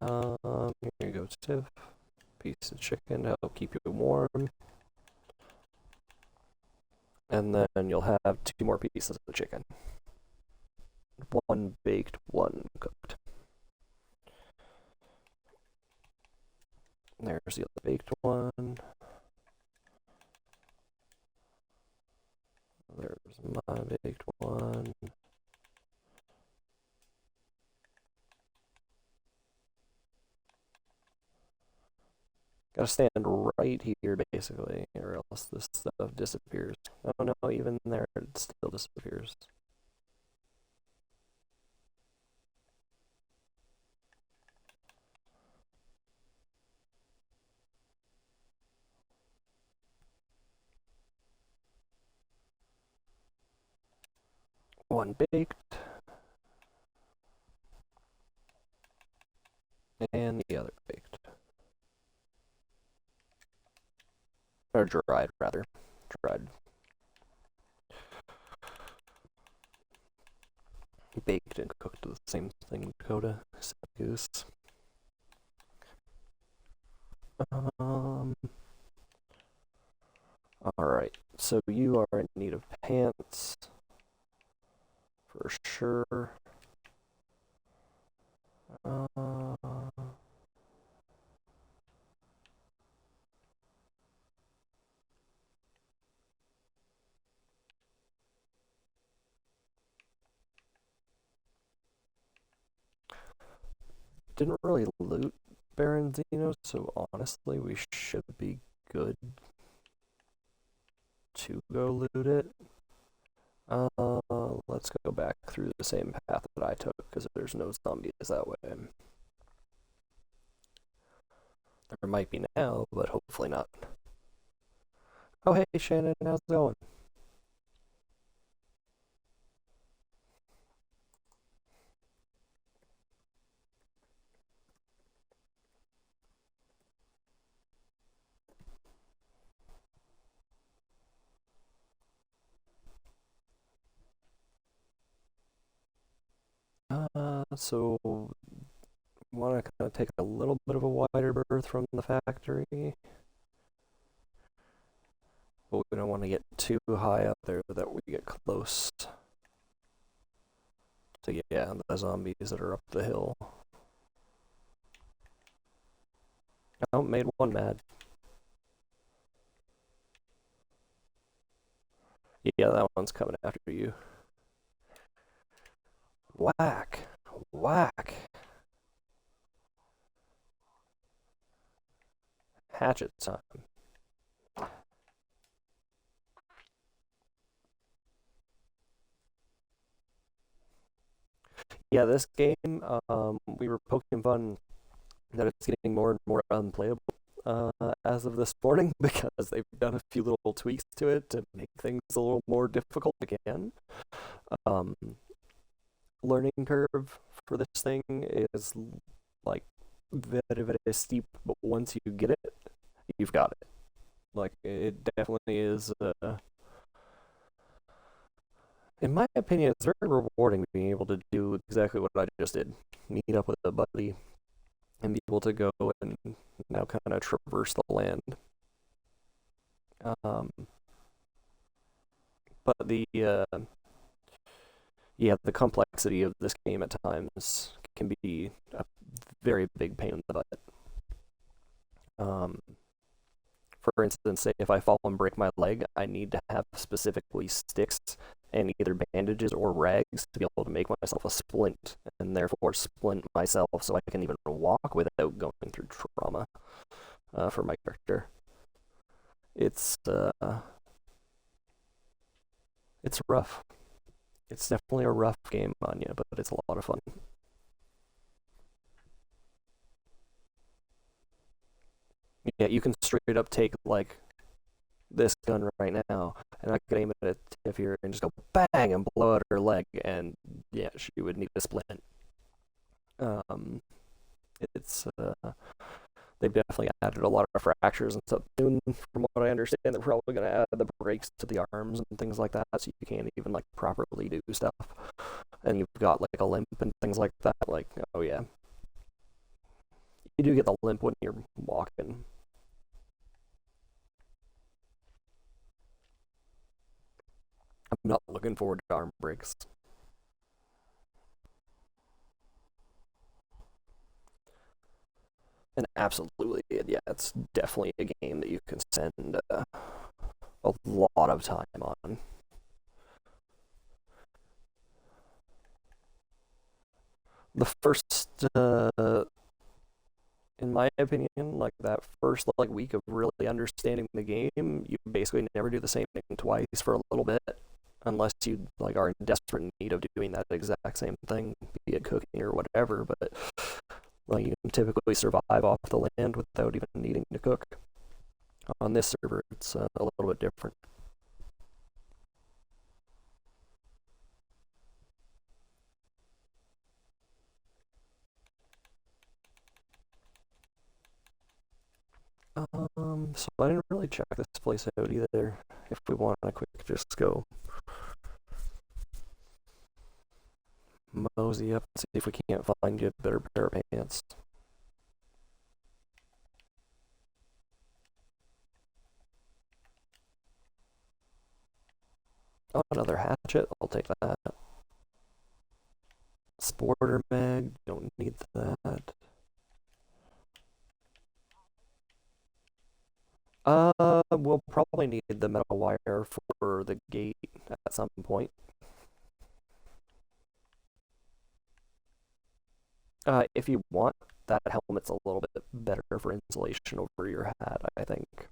Here you go, Tiff. piece of chicken to help keep you warm. And then you'll have 2 more pieces of chicken. 1 baked, 1 cooked. There's the other baked one. There's my baked one. Gotta stand right here, basically, or else this stuff disappears. Oh no, even there it still disappears. One baked, and the other baked. Or dried, rather. Dried. Baked and cooked the same thing, Dakota. Goose. Alright, so you are in need of pants. For sure. Didn't really loot Baronzino, so honestly we should be good to go loot it. Let's go back through the same path that I took, because there's no zombies that way. There might be now, but hopefully not. Oh hey Shannon, how's it going? So want to kind of take a little bit of a wider berth from the factory, but we don't want to get too high up there that we get close to, yeah, the zombies that are up the hill. Oh, made one mad. Yeah, that one's coming after you. Whack! Whack! Hatchet time. Yeah, this game, we were poking fun that it's getting more and more unplayable as of this morning because they've done a few little tweaks to it to make things a little more difficult again. Um, Learning curve for this thing is like very, very steep, but once you get it, you've got it. Like, it definitely is, in my opinion, it's very rewarding being able to do exactly what I just did. Meet up with a buddy and be able to go and now kind of traverse the land. But the complexity of this game at times can be a very big pain in the butt. For instance, say if I fall and break my leg, I need to have specifically sticks and either bandages or rags to be able to make myself a splint, and therefore splint myself so I can even walk without going through trauma for my character. It's rough. It's definitely a rough game on you, but it's a lot of fun. Yeah, you can straight up take like this gun right now, and I could aim it at Tiff here and just go bang and blow out her leg, and yeah, she would need a splint. It's they've definitely added a lot of fractures and stuff. Soon, from what I understand, they're probably going to add the brakes to the arms and things like that, so you can't even like properly do stuff. And you've got like a limp and things like that. Like, oh yeah, you do get the limp when you're walking. I'm not looking forward to arm breaks. And absolutely, yeah, it's definitely a game that you can spend a lot of time on. The first, in my opinion, like that first like week of really understanding the game, you basically never do the same thing twice for a little bit, unless you like are in desperate need of doing that exact same thing, be it cooking or whatever. But like you can typically survive off the land without even needing to cook. On this server, it's a little bit different. So I didn't really check this place out either. If we want to quick just go mosey up and see if we can't find you a better pair of pants. Oh, another hatchet. I'll take that. Sporter mag. Don't need that. We'll probably need the metal wire for the gate at some point. If you want, that helmet's a little bit better for insulation over your hat, I think,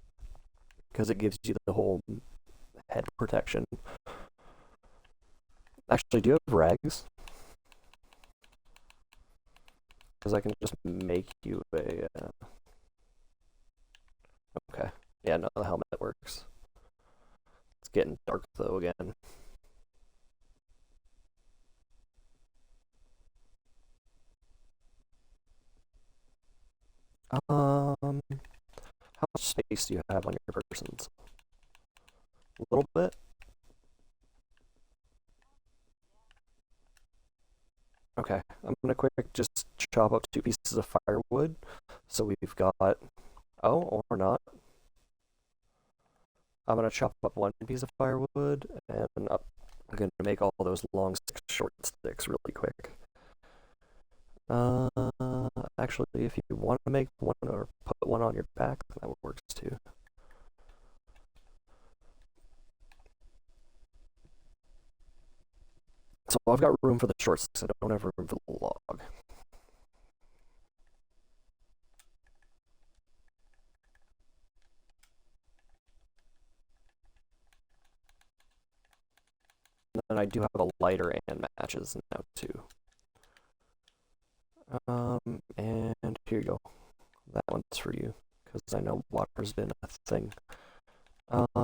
because it gives you the whole head protection. Actually, do you have rags? Because I can just make you a. Okay. Yeah, no, the helmet works. It's getting dark though again. How much space do you have on your persons? A little bit. Okay, I'm gonna quick just chop up 2 pieces of firewood. So we've got. Oh, or not. I'm gonna chop up 1 piece of firewood, and I'm gonna make all those long sticks short sticks really quick. Uh, Actually, if you want to make one or put one on your back, that works too. So I've got room for the short sticks. I don't have room for the log. And I do have a lighter and matches now too. And here you go. That one's for you because I know water's been a thing. Oh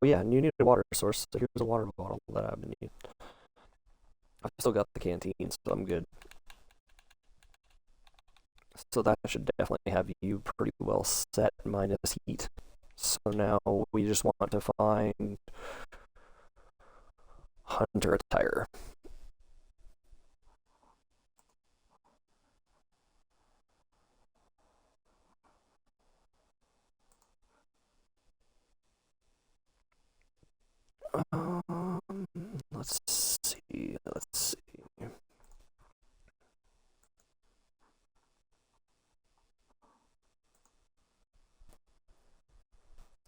yeah, and you need a water source. So here's a water bottle that I've been using. I've still got the canteen, so I'm good. So that should definitely have you pretty well set minus heat. So now we just want to find hunter attire. Um, let's see. Let's see.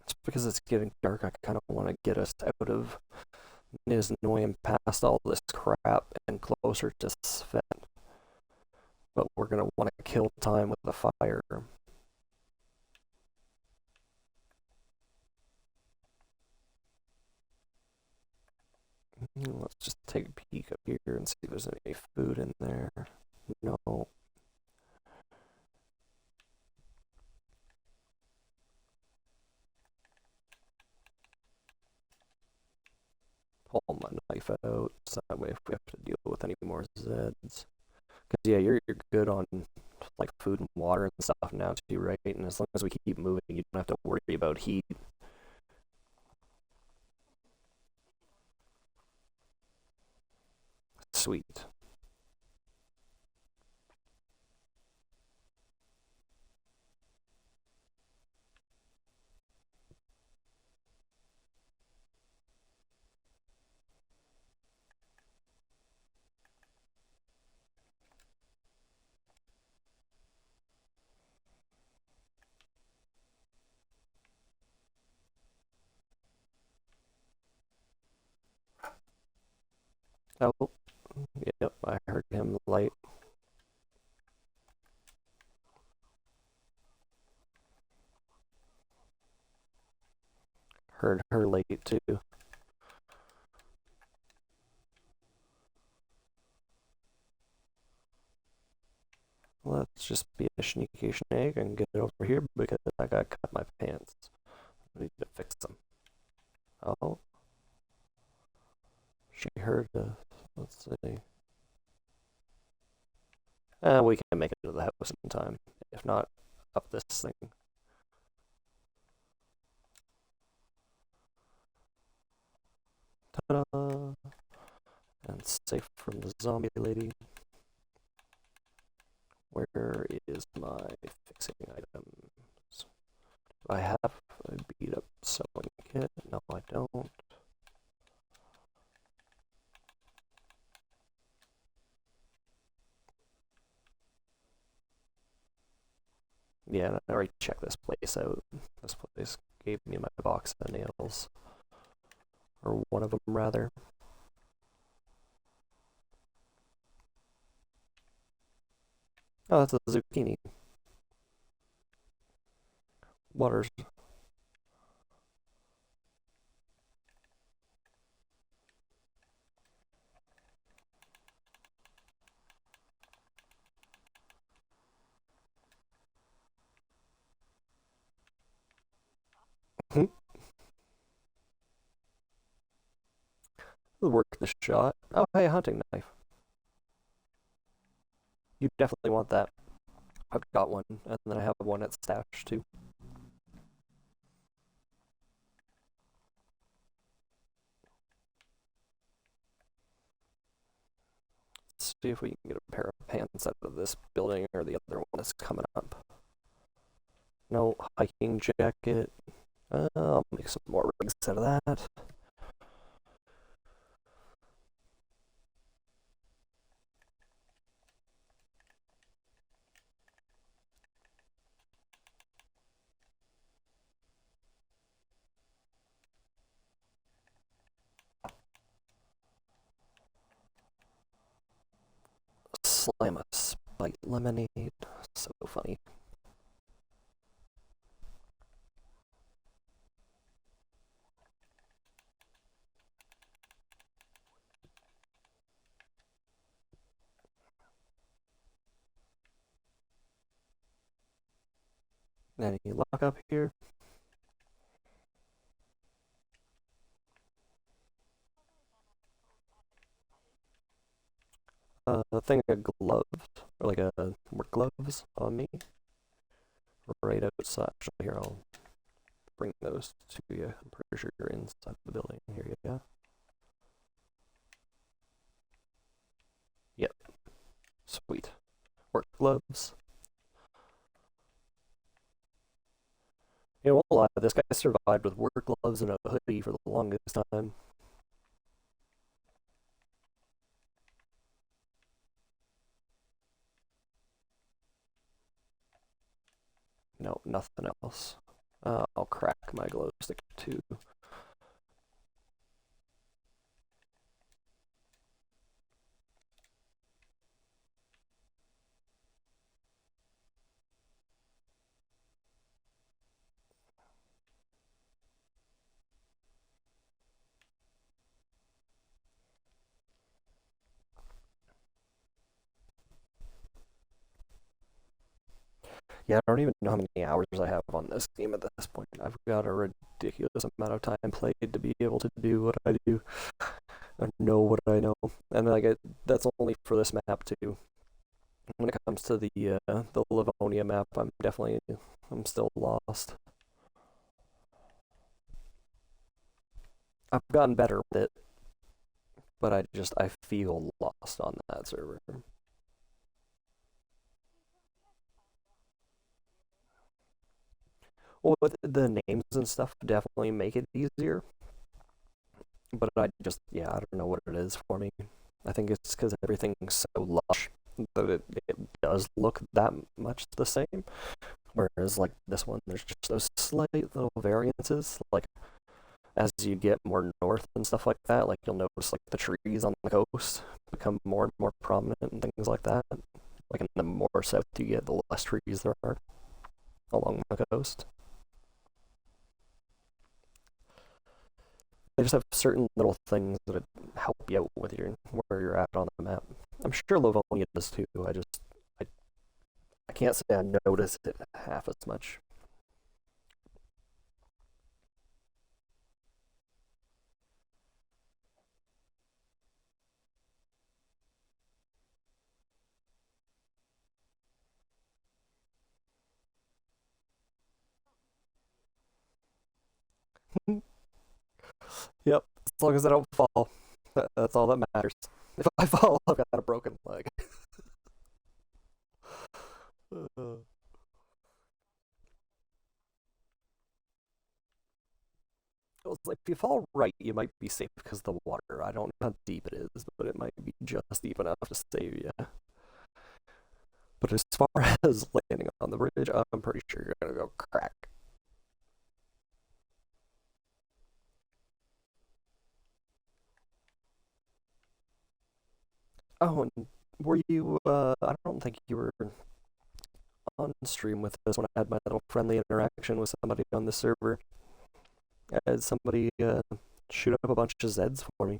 It's because it's getting dark. I kind of want to get us out of Nizhnoy and past all this crap and closer to Sven. But we're gonna want to kill time with the fire. Let's just take a peek up here and see if there's any food in there. No. Pull my knife out so that way if we have to deal with any more Zeds. Because yeah, you're good on like food and water and stuff now too, right? And as long as we keep moving, you don't have to worry about heat. Sweet. Oh, yep, I heard him late. Heard her late too. Let's just be a sneaky snake and get it over here because I gotta cut my pants. I need to fix them. Oh, she heard us. Let's see. We can make it to the house in time. If not, up this thing. Ta-da! And safe from the zombie lady. Where is my fixing items? I have a beat up sewing kit. No, I don't. Yeah, I already checked this place out. This place gave me my box of nails. Or one of them, rather. Oh, that's a zucchini. Water's. Work the shot. Oh, hey, hunting knife. You definitely want that. I've got one, and then I have one at stash too. Let's see if we can get a pair of pants out of this building or the other one that's coming up. No hiking jacket. I'll make some more rigs out of that. Slam a spite lemonade. So funny. Any luck up here? A thing of gloves, or like a work gloves on me, right outside. Actually, here, I'll bring those to you. I'm pretty sure you're inside the building. Here you go. Yep, sweet. Work gloves. You know, won't lie, this guy survived with work gloves and a hoodie for the longest time. No, nothing else. I'll crack my glow stick too. Yeah, I don't even know how many hours I have on this game at this point. I've got a ridiculous amount of time played to be able to do what I do and know what I know. And like that's only for this map too. When it comes to the Livonia map, I'm still lost. I've gotten better with it, but I feel lost on that server. Well, with the names and stuff, definitely make it easier. But yeah, I don't know what it is for me. I think it's because everything's so lush that it does look that much the same. Whereas, like, this one, there's just those slight little variances. Like, as you get more north and stuff like that, like you'll notice like the trees on the coast become more and more prominent and things like that. Like in the more south you get, the less trees there are along the coast. They just have certain little things that help you out with your where you're at on the map. I'm sure Livonia does too. I, I can't say I notice it half as much. Yep, as long as I don't fall, that's all that matters. If I fall, I've got a broken leg. Uh, It's like if you fall right, you might be safe because of the water. I don't know how deep it is, but it might be just deep enough to save you. But as far as landing on the bridge, I'm pretty sure you're gonna go crack. Oh, and were you? I don't think you were on stream with us when I had my little friendly interaction with somebody on the server. I had somebody shoot up a bunch of Zeds for me,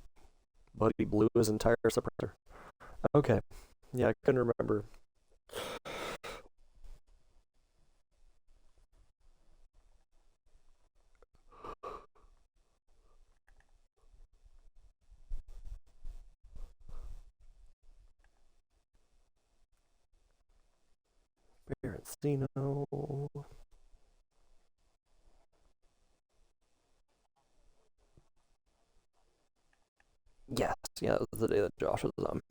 but he blew his entire suppressor. Okay, yeah, I couldn't remember. Encino. Yes, yeah, it was the day that Josh was on.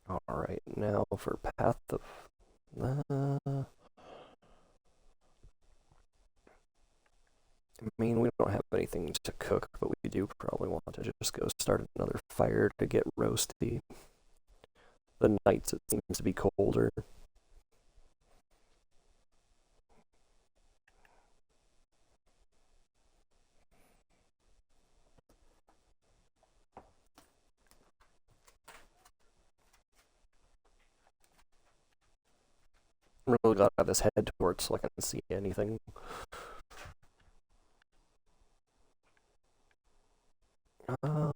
All right, now for Path of. I mean, we don't have anything to cook, but we do probably want to just go start another fire to get roasty. The nights it seems to be colder. I'm really glad I have this head torch so I can see anything. Uh,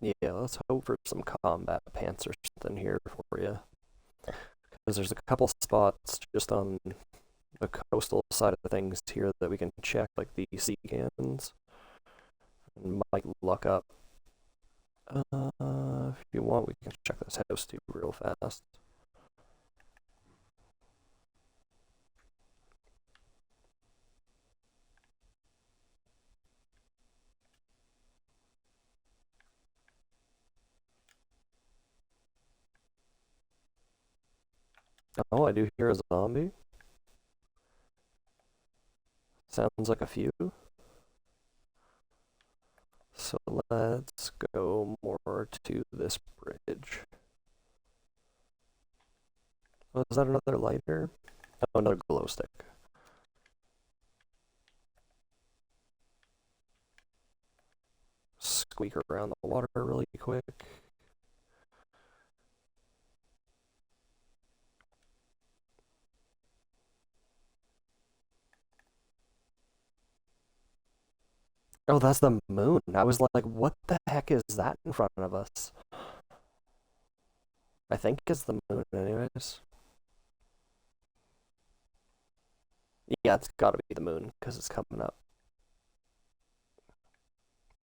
yeah, let's hope for some combat pants or something here for you. Because there's a couple spots just on the coastal side of things here that we can check, like the sea cannons, and might luck up. If you want, we can check this house too real fast. Oh, I do hear a zombie. Sounds like a few. So let's go more to this bridge. Oh, is that another lighter? Oh, another glow stick. Squeak around the water really quick. Oh, that's the moon. I was like, what the heck is that in front of us? I think it's the moon, anyways. Yeah, it's gotta be the moon, because it's coming up.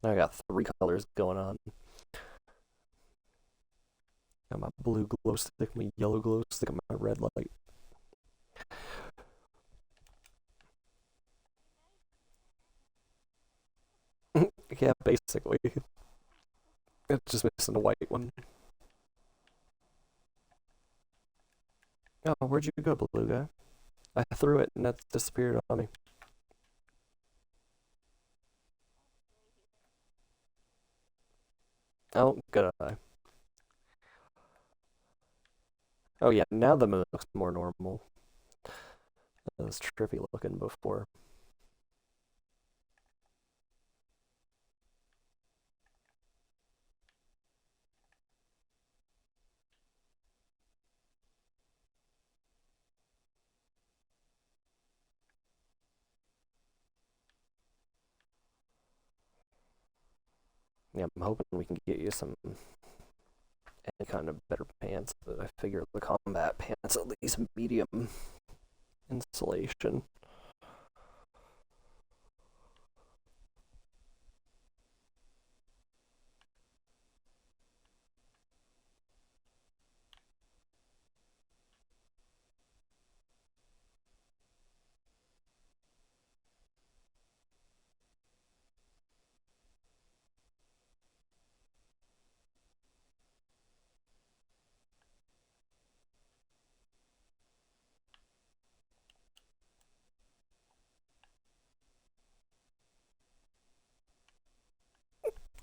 I got three colors going on. Got my blue glow stick, my yellow glow stick, and my red light. Yeah, basically. It's just missing a white one. Oh, where'd you go, blue guy? I threw it and that's disappeared on me. Oh, good eye. Oh yeah, now the moon looks more normal. It was trippy looking before. Yeah, I'm hoping we can get you some any kind of better pants, but I figure the combat pants at least medium insulation.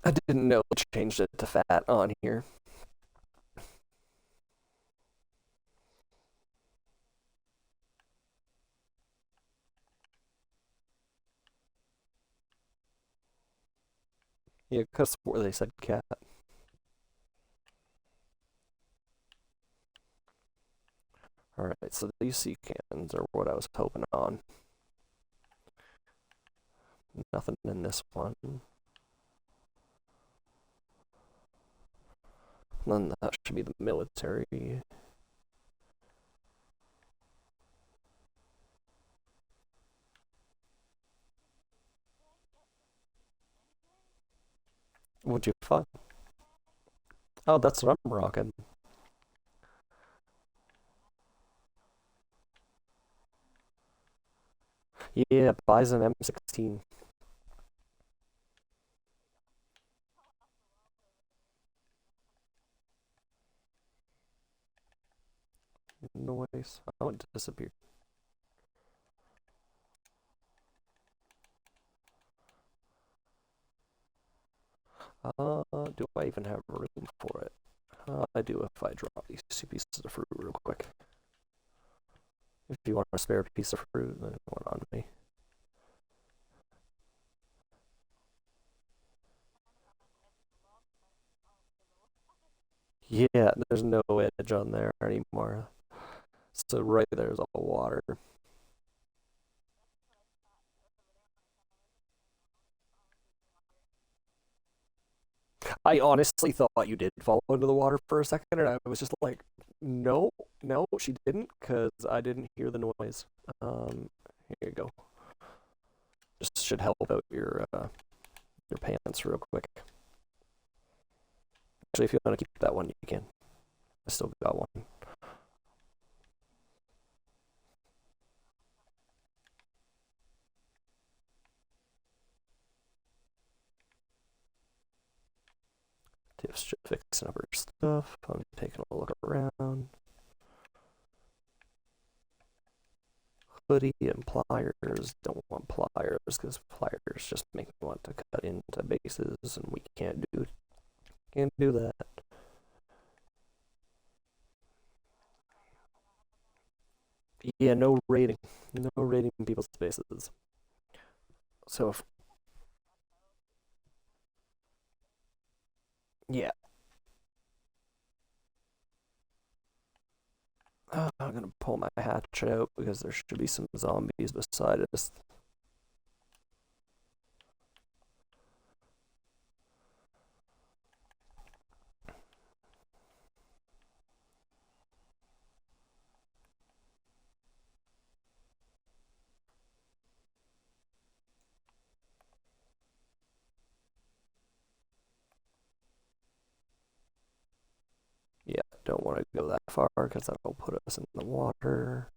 I didn't know it changed it to fat on here. Yeah, because where they said cat. Alright, so these sea cans are what I was hoping on. Nothing in this one. Then that should be the military. What'd you find? Oh, that's what I'm rocking. Yeah, Bison M16. Noise. Oh, it disappeared. Do I even have room for it? I do if I drop these two pieces of fruit real quick. If you want a spare piece of fruit, then one on me. Yeah, there's no edge on there anymore. So right there's all water. I honestly thought you did fall into the water for a second, and I was just like, no, no, she didn't, because I didn't hear the noise. Here you go. Just should help out your pants real quick. Actually, if you want to keep that one, you can. I still got one. Tiff's just fixing up her stuff. I'm taking a look around. Hoodie and pliers. Don't want pliers because pliers just make me want to cut into bases, and we can't do that. Yeah, no raiding people's bases. So if yeah, I'm gonna pull my hatchet out because there should be some zombies beside us. Yeah, don't want to go that far because that'll put us in the water.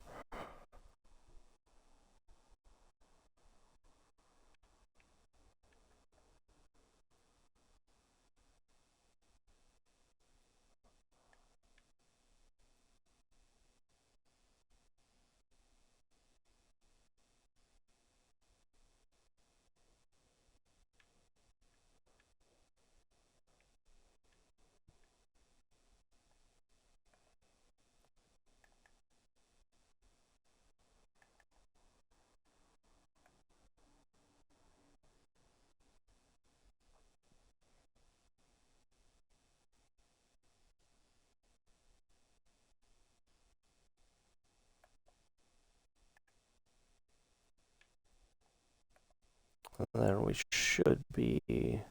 And then we should be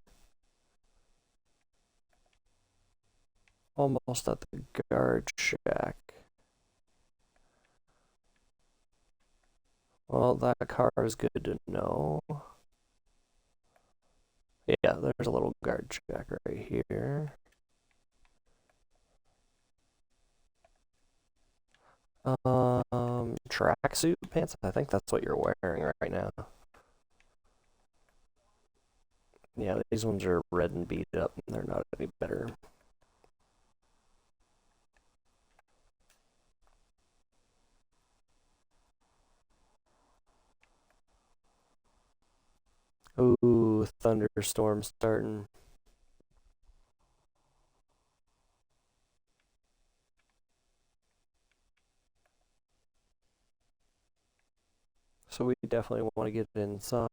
almost at the guard shack. Well, that car is good to know. Yeah, there's a little guard shack right here. Tracksuit pants? I think that's what you're wearing right now. Yeah, these ones are red and beat up, and they're not any better. Ooh, thunderstorm starting. So we definitely want to get inside.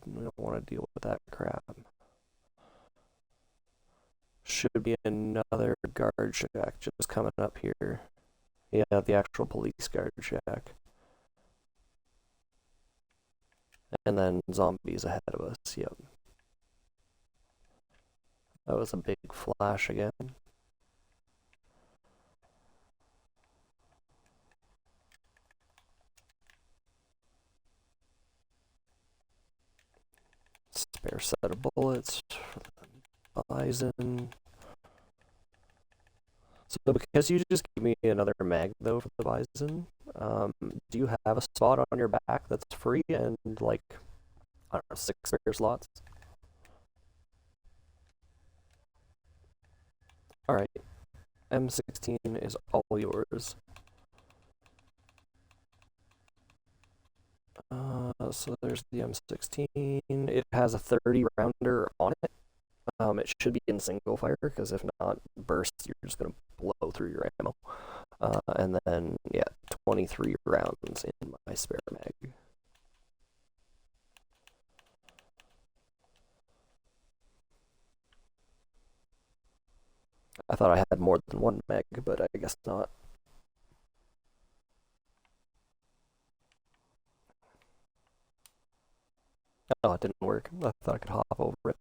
We don't want to deal with that crap. Should be another guard shack just coming up here. Yeah, the actual police guard shack. And then zombies ahead of us, yep. That was a big flash again. Spare set of bullets for the bison. So because you just gave me another mag though for the bison, do you have a spot on your back that's free and like, I don't know, 6 spare slots? Alright, M16 is all yours. So there's the M16. It has a 30 rounder on it. It should be in single fire, because if not, burst, you're just going to blow through your ammo. And then, yeah, 23 rounds in my spare mag. I thought I had more than one mag, but I guess not. Oh, it didn't work. I thought I could hop over it.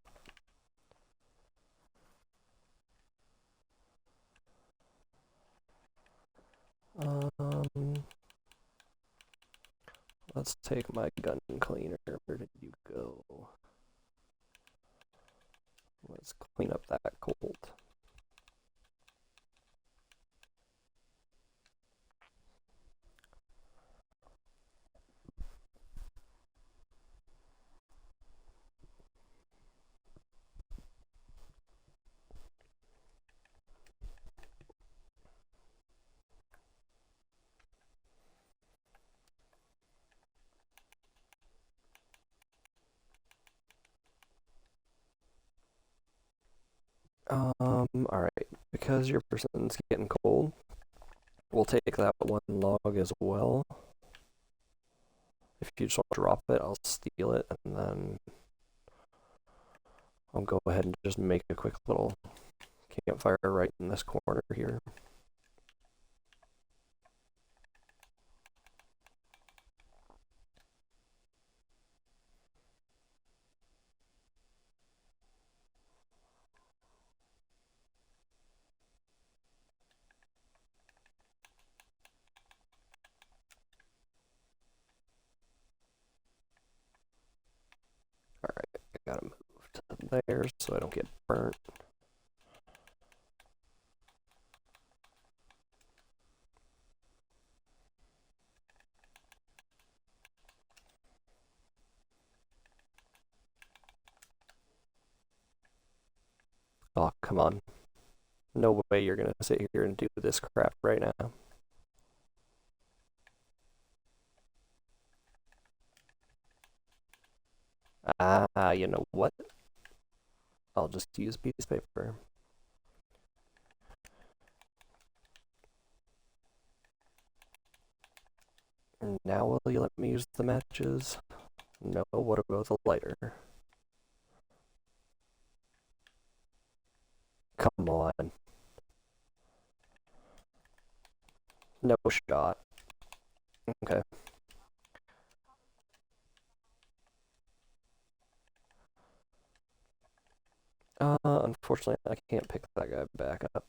Let's take my gun cleaner. Where did you go? Let's clean up that Colt. Alright. Because your person's getting cold, we'll take that one log as well. If you just want to drop it, I'll steal it, and then I'll go ahead and just make a quick little campfire right in this corner here. Alright, I gotta move to there so I don't get burnt. Oh, come on. No way you're gonna sit here and do this crap right now. Ah, you know what? I'll just use a piece of paper. Now will you let me use the matches? No, what about the lighter? Come on. No shot. Okay. Unfortunately, I can't pick that guy back up.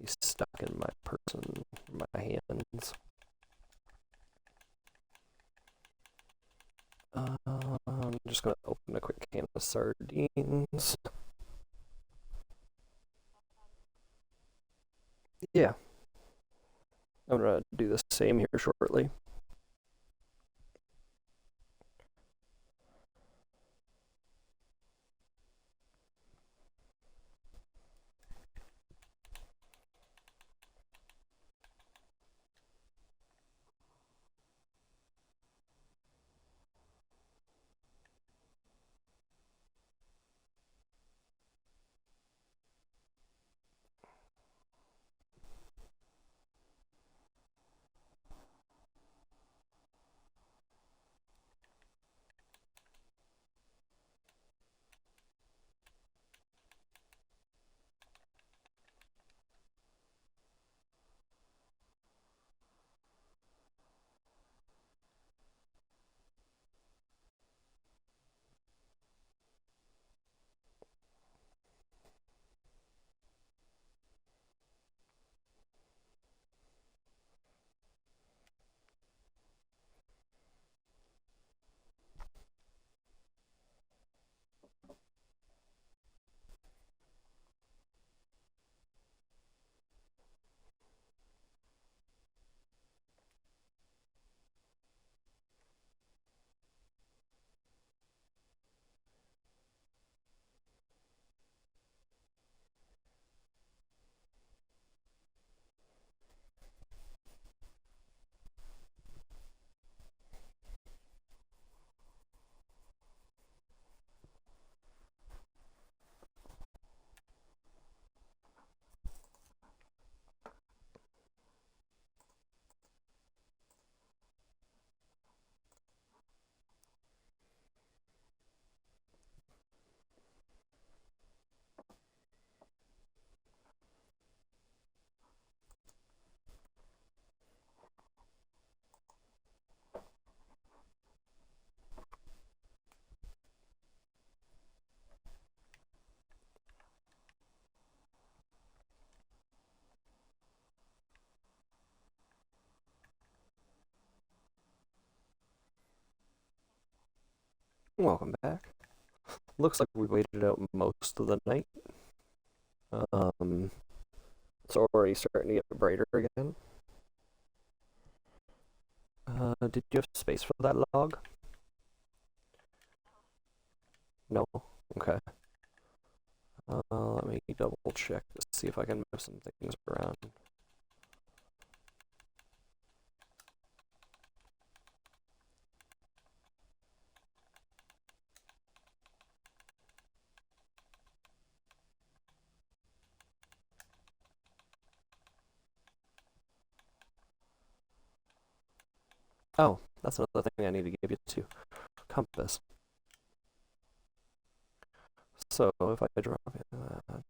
He's stuck in my hands. I'm just gonna open a quick can of sardines. Yeah, I'm gonna do the same here shortly. Welcome back. Looks like we waited out most of the night. Um, it's already starting to get brighter again. Did you have space for that log? No? Okay. Let me double check to see if I can move some things around. Oh, that's another thing I need to give you too. Compass. So if I drop in that.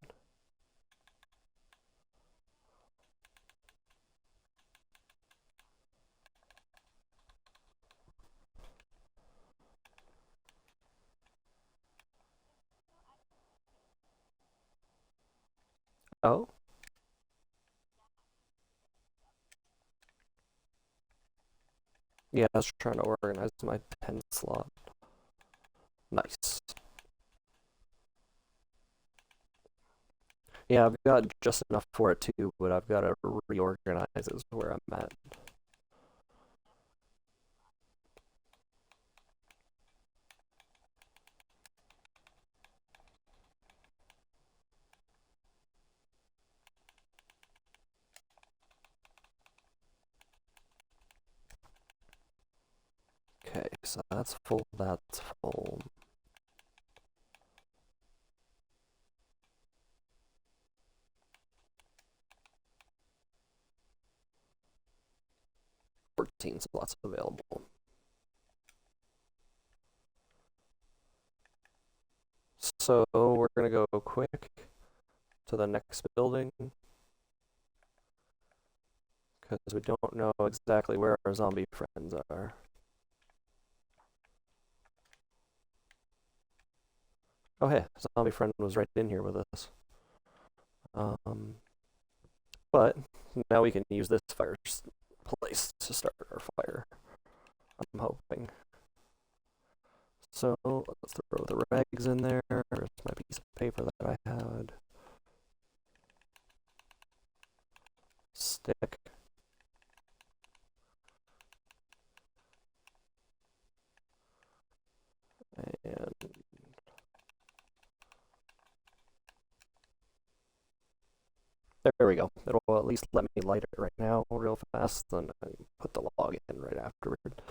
Oh, yeah, I was trying to organize my pen slot. Nice. Yeah, I've got just enough for it too, but I've got to reorganize is where I'm at. Okay, so that's full, that's full. Fourteen slots available. So we're gonna go quick to the next building because we don't know exactly where our zombie friends are. Oh hey, zombie friend was right in here with us. Um, but now we can use this place to start our fire. I'm hoping. So let's throw the rags in there. There's my piece of paper that I had. Stick. And there we go. It'll at least let me light it right now real fast, then I put the log in right afterward.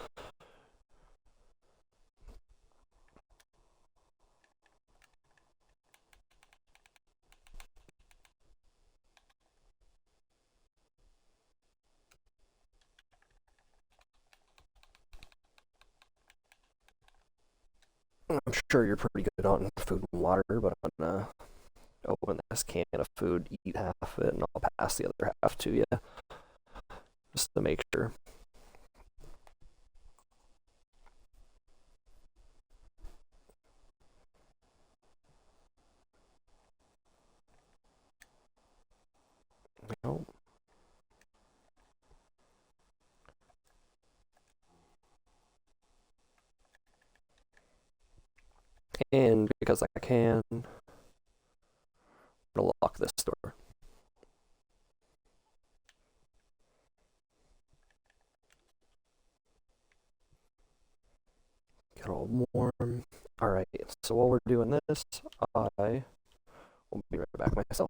I'm sure you're pretty good on food and water, but I'm gonna open this can of food, eat half of it, and I'll pass the other half to you just to make sure. You And because I can, I'm gonna lock this door. Get all warm. Alright, so while we're doing this, I will be right back myself.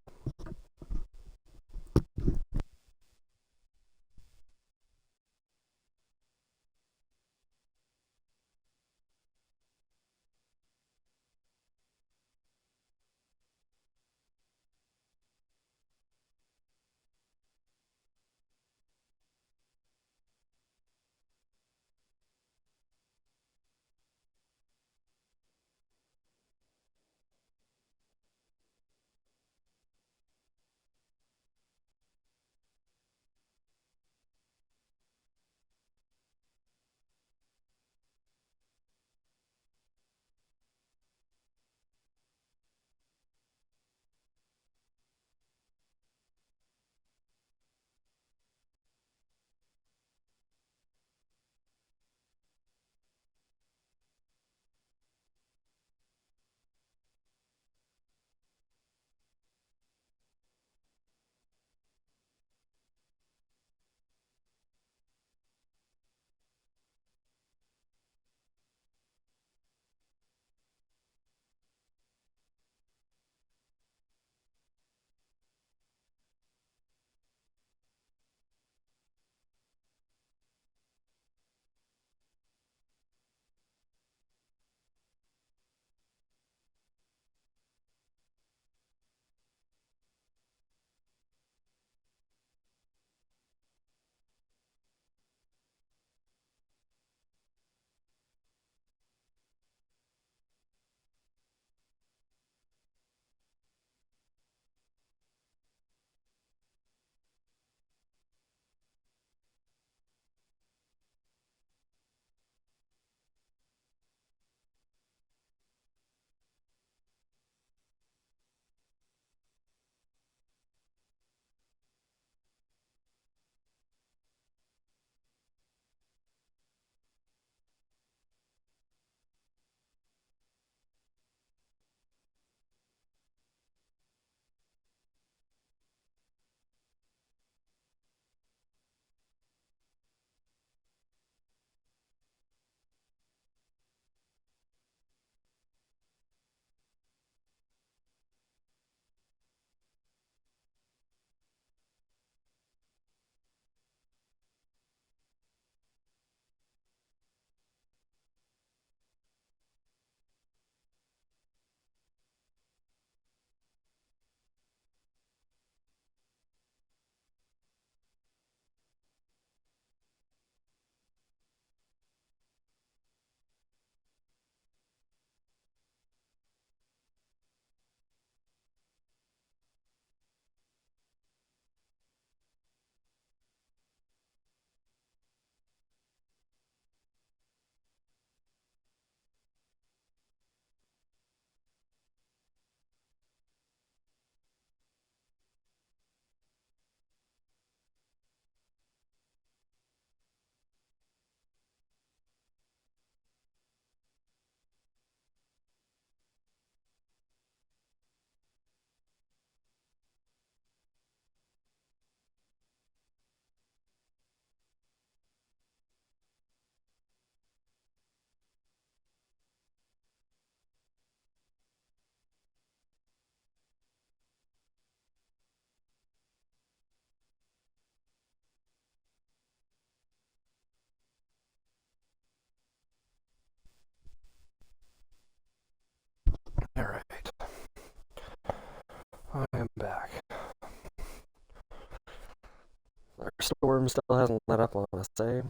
storm still hasn't let up on us, eh?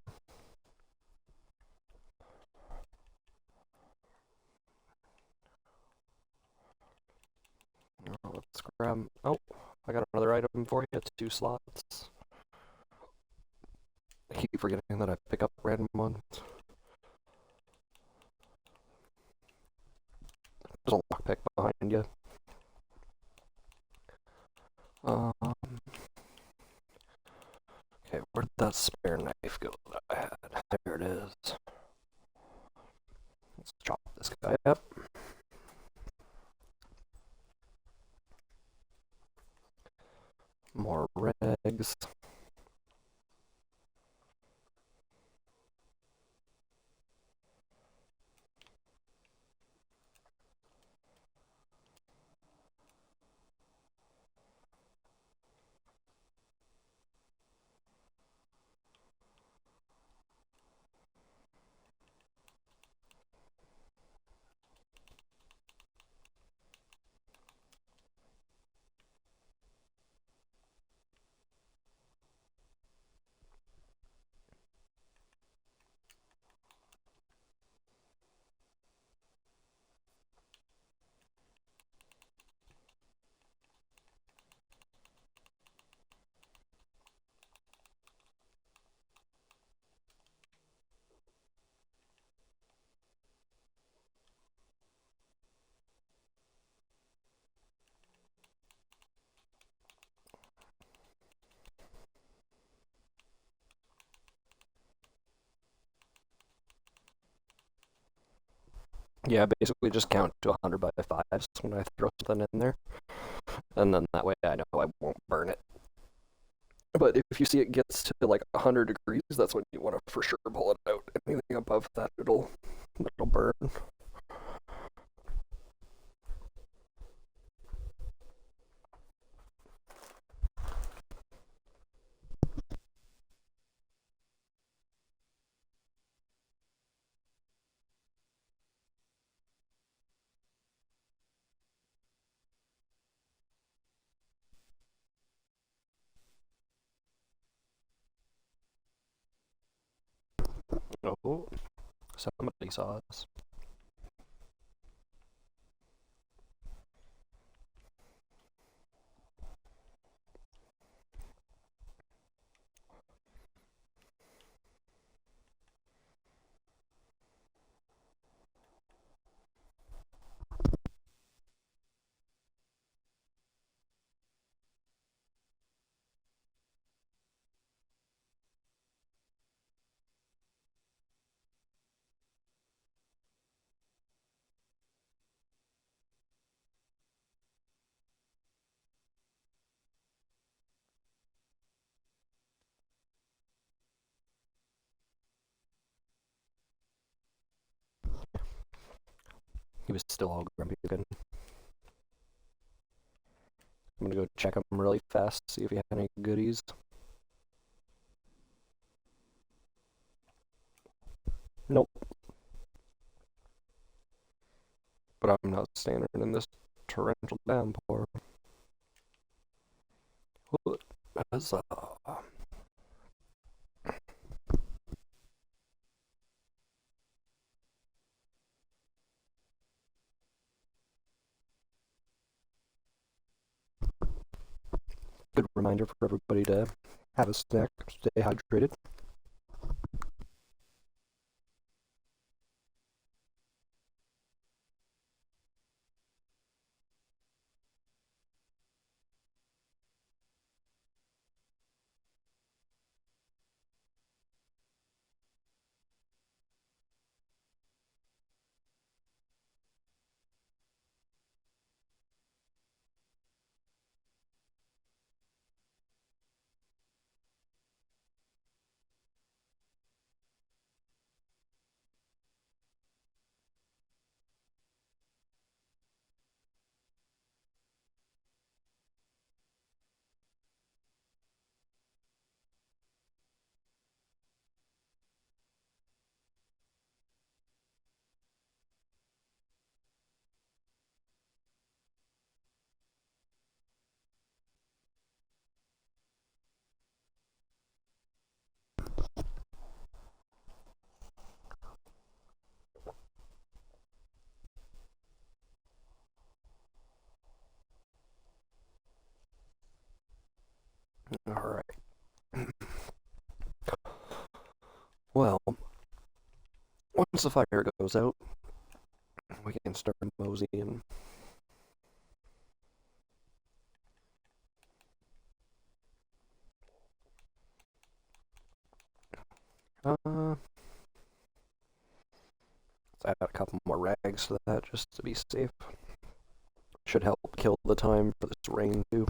Let's grab. Oh, I got another item for you. 2 slots. I keep forgetting that I pick up random ones. There's a lockpick behind you. Okay, where'd that spare knife go that I had? There it is. Let's chop this guy up. More regs. Yeah, basically just count to 100 by 5s when I throw something in there. And then that way I know I won't burn it. But if you see it gets to like 100 degrees, that's when you want to for sure pull it out. Anything above that, it'll burn. Oh, somebody saw us. He was still all grumpy again. I'm gonna go check him really fast, see if he had any goodies. Nope. But I'm not standing in this torrential downpour. Huzzah. Good reminder for everybody to have a snack, stay hydrated. Well, once the fire goes out, we can start moseying. Uh, let's add a couple more rags to that just to be safe. Should help kill the time for this rain too.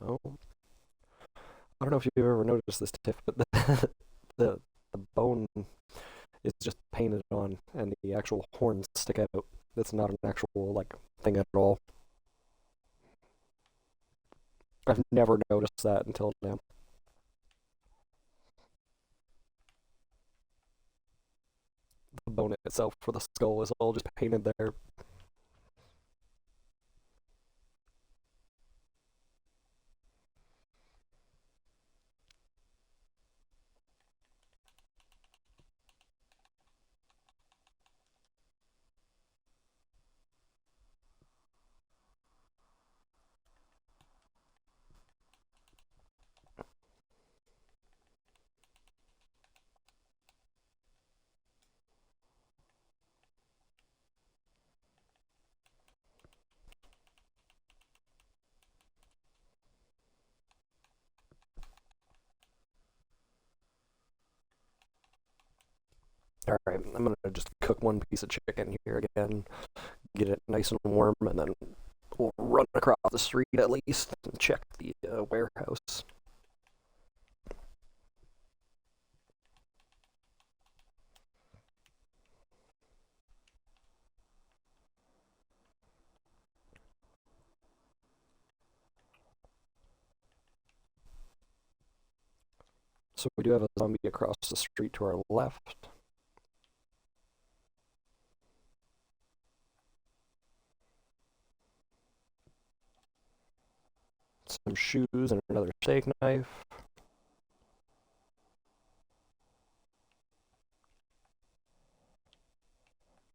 Oh, I don't know if you've ever noticed this, Tiff, but the, the bone is just painted on, and the actual horns stick out. It's not an actual like thing at all. I've never noticed that until now. The bone itself for the skull is all just painted there. All right, I'm gonna just cook one piece of chicken here again, get it nice and warm, and then we'll run across the street at least and check the warehouse. So we do have a zombie across the street to our left. some shoes and another steak knife.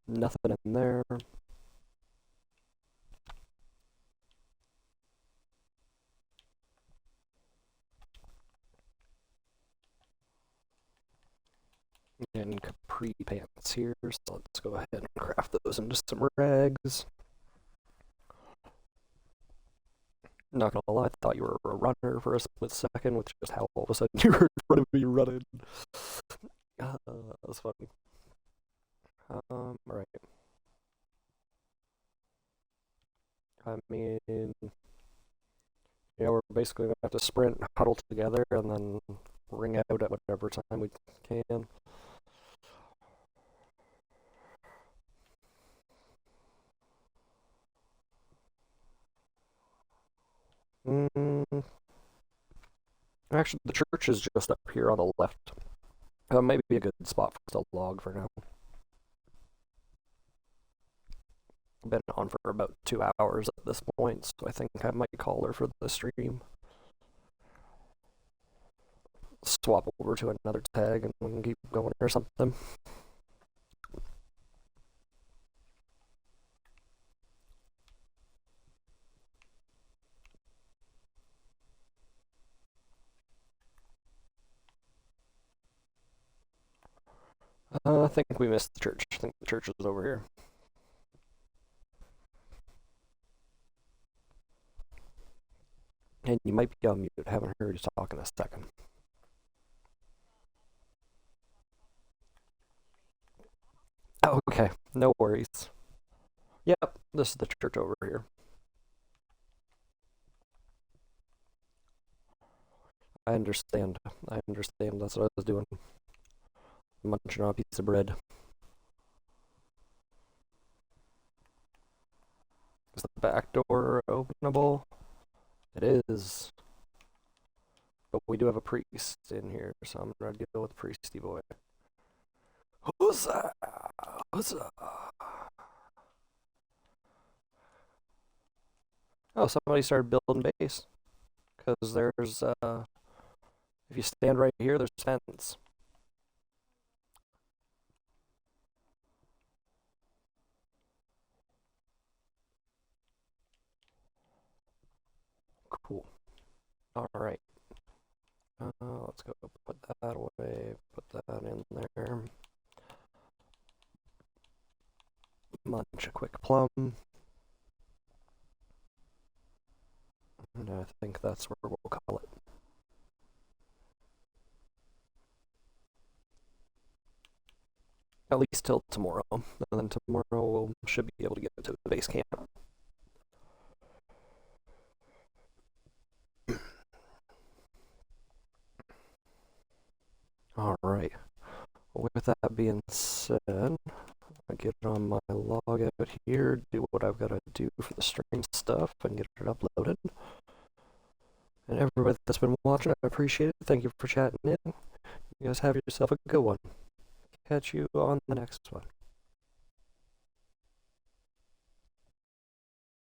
Nothing in there. And capri pants here, so let's go ahead and craft those into some rags. Not gonna lie, I thought you were a runner for a split second with just how all of a sudden you were in front of me running. That's funny. Alright. I mean, yeah, we're basically gonna have to sprint, huddle together, and then ring out at whatever time we can. Mm, actually, the church is just up here on the left. Maybe a good spot for us to log for now. Been on for about 2 hours at this point, so I think I might call her for the stream. Swap over to another tag and we can keep going or something. I think we missed the church. I think the church is over here. And you might be on mute. Haven't heard you talk in a second. Oh, okay, no worries. Yep, this is the church over here. I understand. I understand. That's what I was doing. Munching on a piece of bread. Is the back door openable? It is. But we do have a priest in here, so I'm gonna deal with Priesty Boy. Huzzah! Huzzah! Oh, somebody started building base. Because there's, if you stand right here, there's fence. Cool. Alright. Let's go put that away, put that in there. Munch a quick plum. And I think that's where we'll call it. At least till tomorrow. And then tomorrow we should be able to get to the base camp. Alright. With that being said, I get on my log out here, do what I've got to do for the stream stuff, and get it uploaded. And everybody that's been watching, I appreciate it. Thank you for chatting in. You guys have yourself a good one. Catch you on the next one.